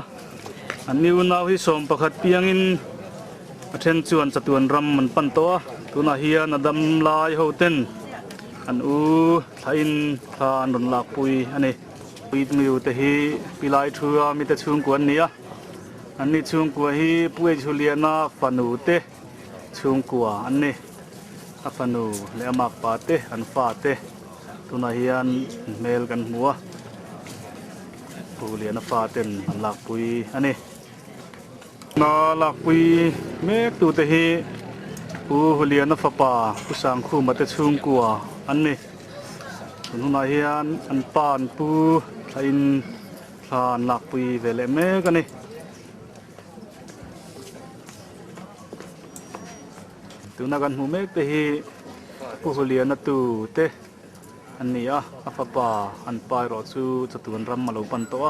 อันนี้วันนี้ส่งประคัดเพียงอินเช่นชวนสตุนรำมันปั่นตัวตัวนาเฮียนดำลายเขาเต้นอันทาอินทานรนหลักปุยอันนี้ปุยมีอยู่แต่ฮีปีลายชัวมีแต่ช่วงกวนนี้อันนี้ช่วงกวนฮีปุยชุเลียนาฟันูเตช่วงกวนอันนี้ฟันูเลอมากปาเตอันฟาเตตัวนาเฮียนเมลกันหัวปุยเลียนฟาเต้นอันหลักปุยอันนี้นาลักปุยเมกตูเตฮีปูฮุเลียนฟปาผู้สังคู่มาเตชุงกัวอันนี้คุณนายเฮียนอันปานปูทอินทานลักปุยเวเลเมกันนี่ตูนักันหูเมกเตฮีปูฮุเลียนตูเตอันนี้ฟปาอันปายรอซูจตุนรำมาลุปันตัว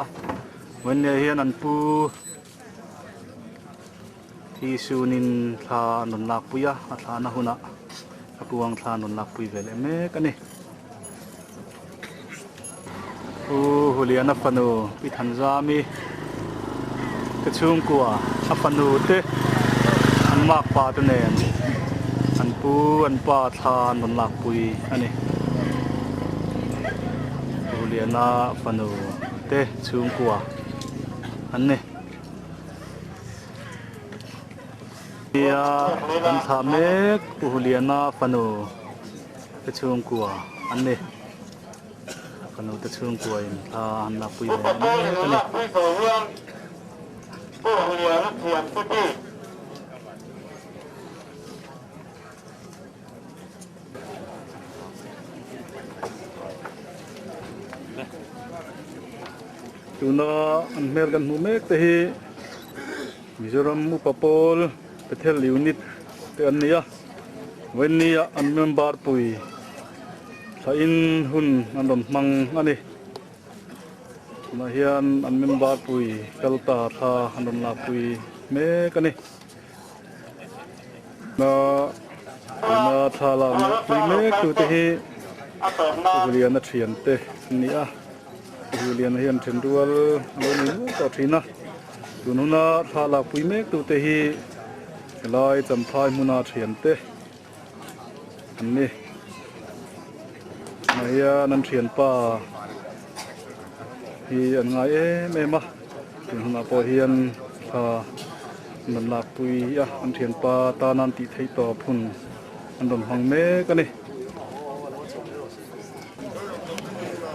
วันนี้เฮียนอันปูที่ซูนินทานุนลักปุยะทานะหุนะปวงทานุนลักปุยเวลเมกันนี่ฮุเลียนฟันูพิธันจามีกระชุงกัวฟันูเตอันมากปาตัวเนนอันปูอันปาทานุนลักปุยอันนี้ฮุเลียนฟันูเตชุงกัวอันนี้อันทาเมกปุฮุเลียนาฟันูตะชุงกัวอันนี้ฟันูตะชุงกัวอินทาอันนับปุยเลยอันนี้ปุฮุเลียนาเทียมปุติตุนาอันเมลกันหูเมกเตฮีมิโซรัมอุปปอลเทลยูนิตเตือนนี้วันนี้อันเมมบาร์ปุยถ้าอินหุ่นอันดมมังอันนี้มาเฮียนอันเมมบาร์ปุยกัลตาท่าอันดมลาปุยเมกันนี่นาท่าลาปุยเมกตัวเฮกุเลียนเทียนเตนี่กุเลียนเฮียนเทนดัวลวันนี้ต่อทีนะตัวนู้นท่าลาปุยเมกตัวเฮลายจำพายมุนาเทียนเตอันนี้นายนันเทียนป่าฮีอันไงเมมาถึงนาปอเฮียนนันลากปุยอันเทียนป่าตานันติไทยต่อพุ่นอันดมหังเมกันนี่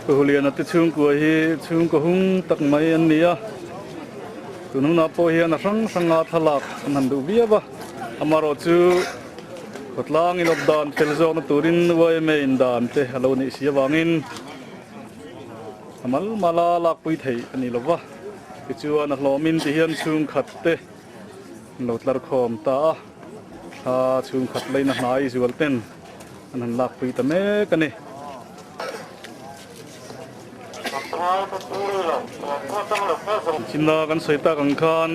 Hulian at chung ko hi chung ko hung tak mai an nia tunung na po hian a sang sanga thalak nan du bia ba amaro chu kotlang in obdan felzo na turin wai me in dan te halo ni sia wangin amal mala lak pui thei ani lova ti chuan a hlomin ti hian chung khat te lo tlar khom ta a chung khat leina hnai zual ten an lak pui ta me kani China kan soita kan khan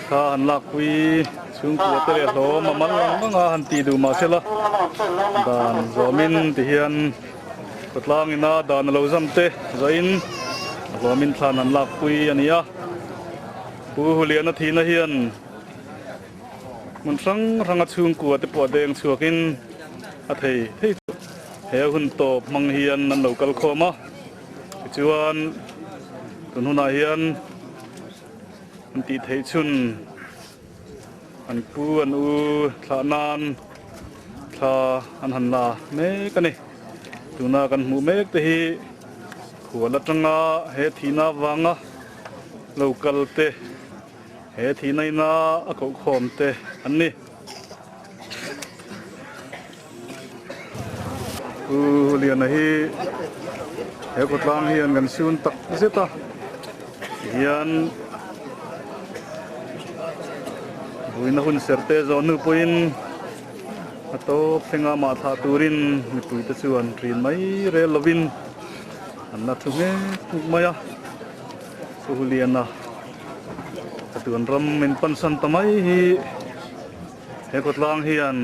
khan lak pui chung ku te le lo mamal nga han ti du ma sela dan zomin ti hian kotlang ina dan lo zam te zain zomin thlan an lak pui ania pu hulian a thina hian mun sang ranga chung ku te po deng chuakin a thei thei he hun top mang hian nan local khoma chuan tununa hian an ti thei chun an pu an u thla nan thla an han la me kani tuna kan mu mek te hi khuala tanga he thina wanga local te he thina ina a ko khom te an ni lian hi he kotlang hian kan siun tak zeta hian buina hun serte zo nu puin ato phenga ma tha turin mi pui ta chuan trin mai re lovin anna thunge maya so liana atun ram min pansan tamai hi he kotlang hian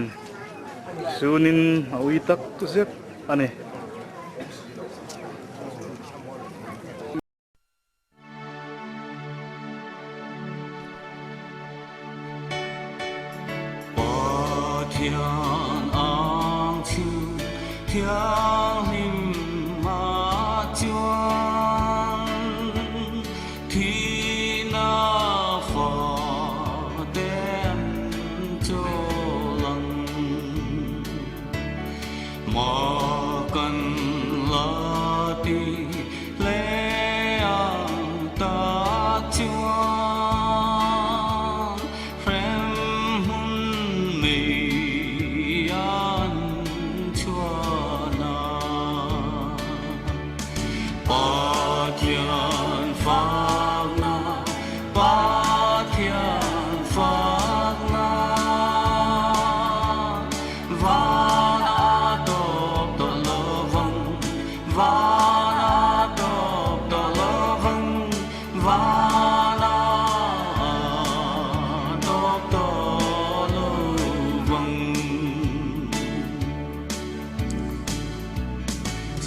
sunin awi tak zet ani thiên an chu thiên hình ma chuan thi na phò đen cho lăng mà cần la ti lệ an ta chuan phèm hun mi an chua na ba thiên phật na ba thiên phật na va na top to lo vong va na top to lo vong va na top to lo vong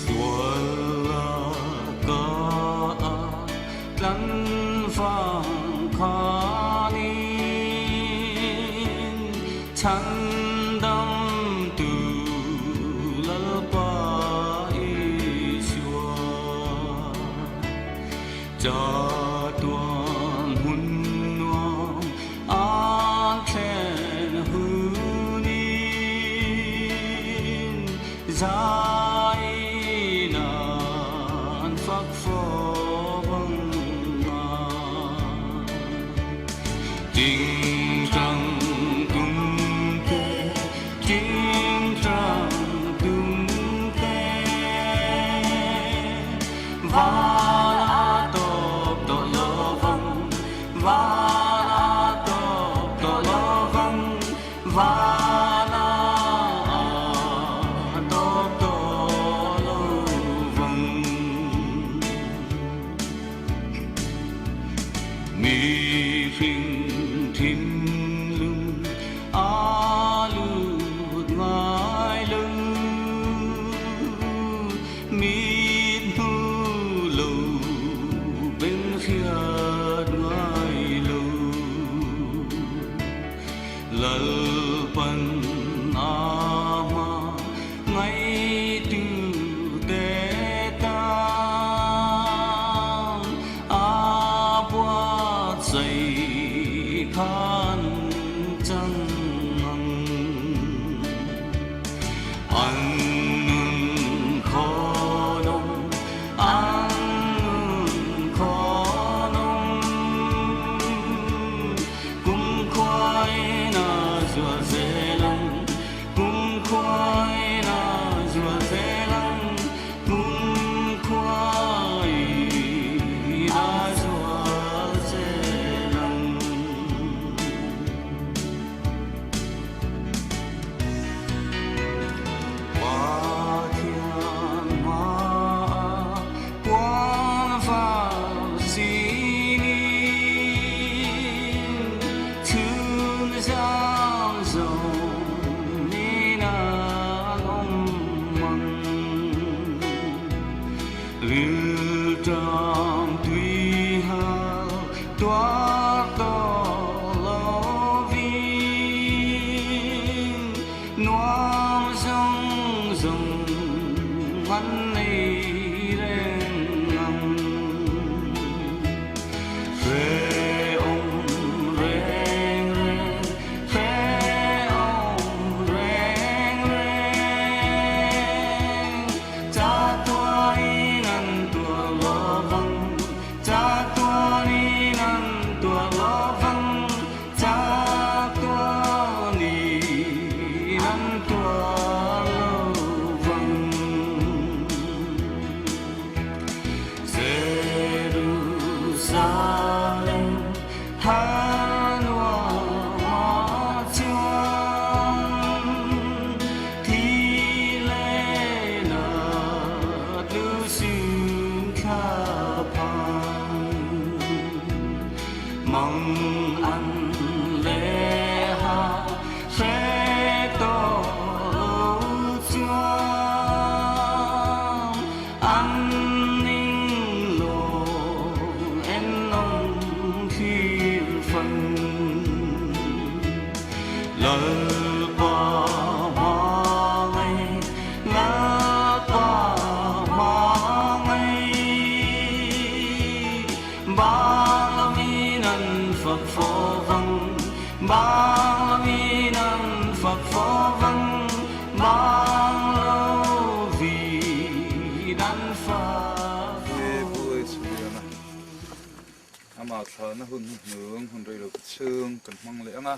xuân là ca lăn phang kha nín chăn đâm từ lỡ ba y xua cha tuan hun nuông an khen hu nín zai nan phak phô băng na Kinh trăng tung tê kinh trăng tung tê va na top to lo vong va na top to lo vong va na top to lo vong mi phình thiên lưng a lụt ngài lưng mi thu lù bên khiết ngài lù lal pan ama ngay từ tế ta a bua dày khan chân an khó hắn này rèn ngầm về ông rèn rèn về ông rèn rèn cha tua đi ngăn tua lo vắng cha tua đi ngăn tua lo vắng cha tua đi ngăn tua lo vắng Jerusalem han hoa hoa chuông thi lễ na lưu sinh kha pan mong ăn lễ ha sẽ to lâu chuông an ninh lộ em nông khi phần lời qua hoa ngày ngã qua hoa ngày ba la mi nan phật phổ vang ba la mi nan phật phổ vang ba lâu vì đan phật Ê bùi chùa nè Ama thở nó hun nướng hun rơi được xương cần mong lẽ nga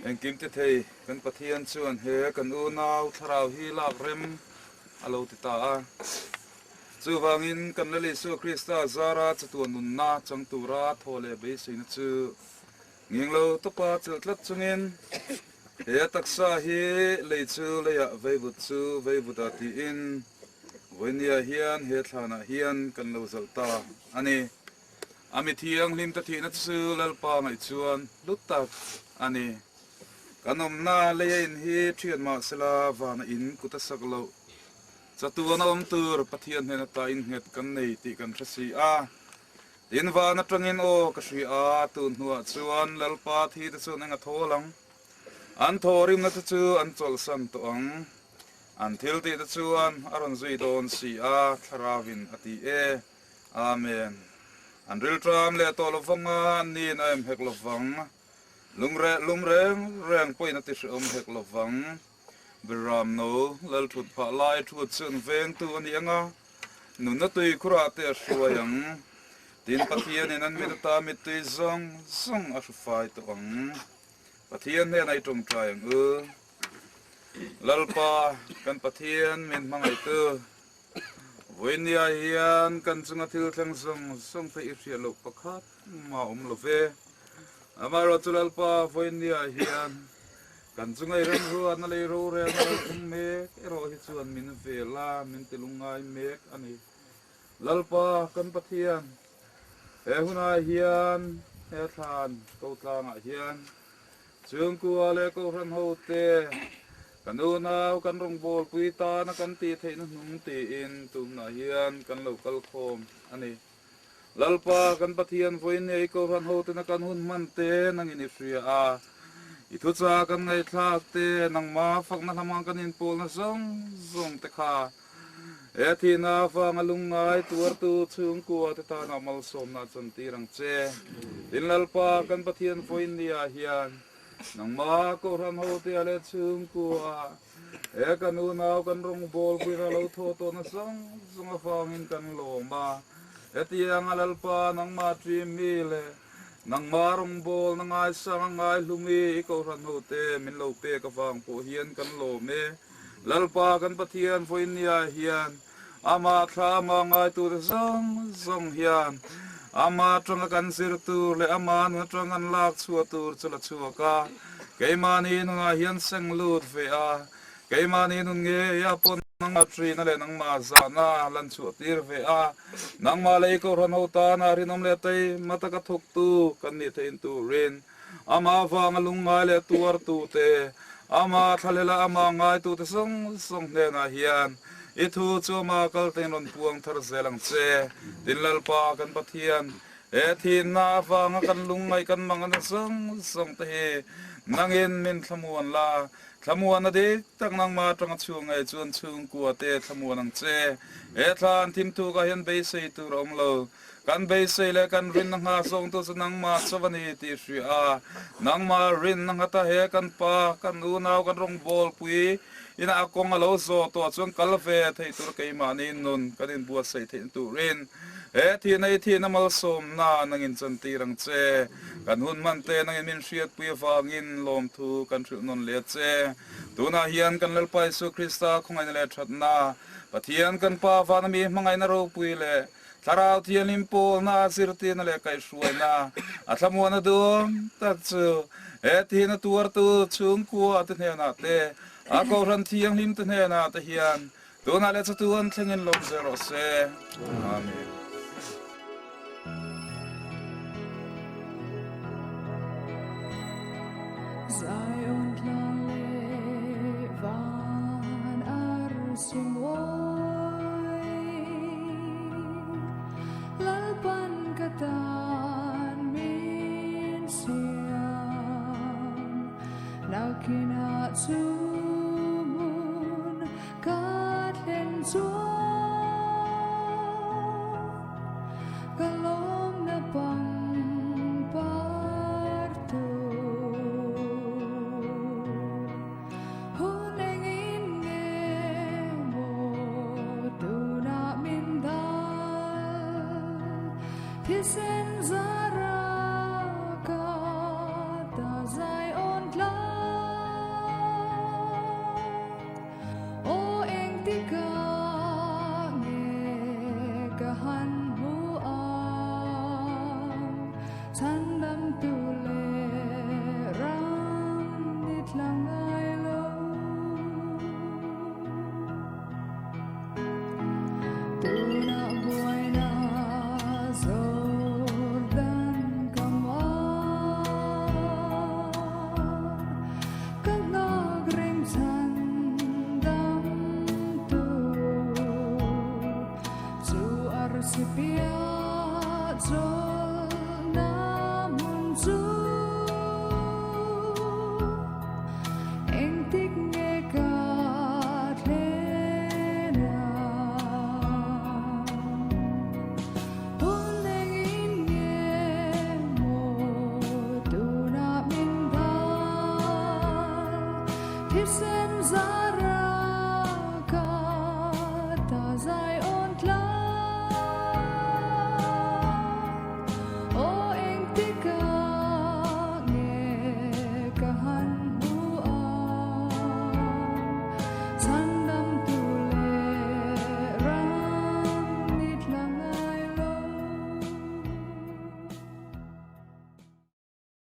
Anh kiếm thế thầy cần bắt thiên chuan hề cần u nào thảo hi lạc rem alo tita a chu wangin kan le su Krista zara chatuan nun na chang tura thole be sin chu nging lo to pa chel tlat chungin he taksa hi le chu le ya ve bu chu ve bu da ti in Venia hian he thana hian kan lo zalta ani ami thiang lim ta thi na chu lalpa ngai chuan lutak ani kanom na lein hi thian ma sela wana in kuta saklo chatuan om tur pathian hena ta in het kan nei ti kan thasi a tin wana tangin o ka hri a tun huwa chuan lalpa thi ta chu nga tholang an thorim na chu an chol san to ang an thil ti ta chuan aron zui don si a tharawin ati e amen an ril tram le to lovanga ni na em hek lovang lumreng reng poina ti om hek lovang biram no lal thut pha lai thut chun veng tu ani anga nun na tui khura te hruayang tin pathian in an mit ta mit tui zong zong a hru fai to ang pathian ne nai tung tryang lalpa kan pathian min mangai tu Venia hian kan chunga thil thlang zong pe isia lo pakhat ma lo ve amaro chulalpa Venia hian kan chunga ren ruan na le ro re na me ero hi chuan min vela min tilungai mek ani lalpa kan pathian e huna hian he than ko tlanga hian chung ku ale ko ran ho te kan unaw kan rong bol puita na kan ti thein nung ti in tum na hian kan local khom ani lalpa kan pathian voin nei ko ran ho te na kan hun man te nang ini fria a i thu cha kan ngai thak te nang ma phak na lamang kan in pol na zong te kha e thi na fa ngalung ngai tuar tu chung ku te ta na mal som na chon ti rang che tin lalpa kan pathian voin nia hian nang ma ko ran ho te ale chung ku e kan u naw kan rong bol pi ra lo tho to na zong a fangin kan lo ma e ti ang alalpa nang ma tri mi le nang ma rong bol nang ai sang ngai lumi ko ran ho te min lo pe ka fang po hian kan lo me lalpa kan pathian voin nia hian ama tha ma ngai tu zong hian ama tronga kan sir tu le ama na tronga lak chua tur chula chua ka keimani nunga hian seng lut ve a keimani nun nge ya pon nang tri na le nang ma za na lan chu tir ve a nang ma le ko ran ho ta na rinom le tai mata ka thok tu kan ni thein tu ren ama wang lung ngai le tuar tu te ama thalela ama ngai tu te song ne na hian I thu chu ma kal ten ron puang thar zelang che tin lalpa kan pathian e thin na wanga kan lungai kan mangan song te nangin min thamuan la Thamuan ade tak nang ma tang chung ai chuan chung ku te thamuan ang che e thlan tim tu ka hian be sei tu rom lo kan be sei le kan rin nang ha song tu nang ma chawani ti hri a nang ma rin nang ta he kan pa kan u naw kan rong bol pui ina akong alo zo to chuan kalve thei tur ke ma ni nun kanin buat sei thei tu rin e thi nei thi na mal som na nangin chan ti rang che kan hun man te nangin min hriat pui awangin lom thu kan thil non le che tuna hian kan lalpa Jesu Krista khongai na le thatna pathian kan pa van mi mangai na ro pui le tharau thian limpo na sirti na le kai suai na athamuan adu tak chu e thi na tuar tu chung ku at ne na te a ko ran thiang lim te ne na te hian tuna le chu tuan thlengin lom zero se amen. Zion lale van arsumoy lalpan katan min siam nakina sumun katlen kalom na pang Sen zaraka ta Zion la o eng tika nge kahan mu ang sandam tule ram nit lang ai lo tuna buhay na Sen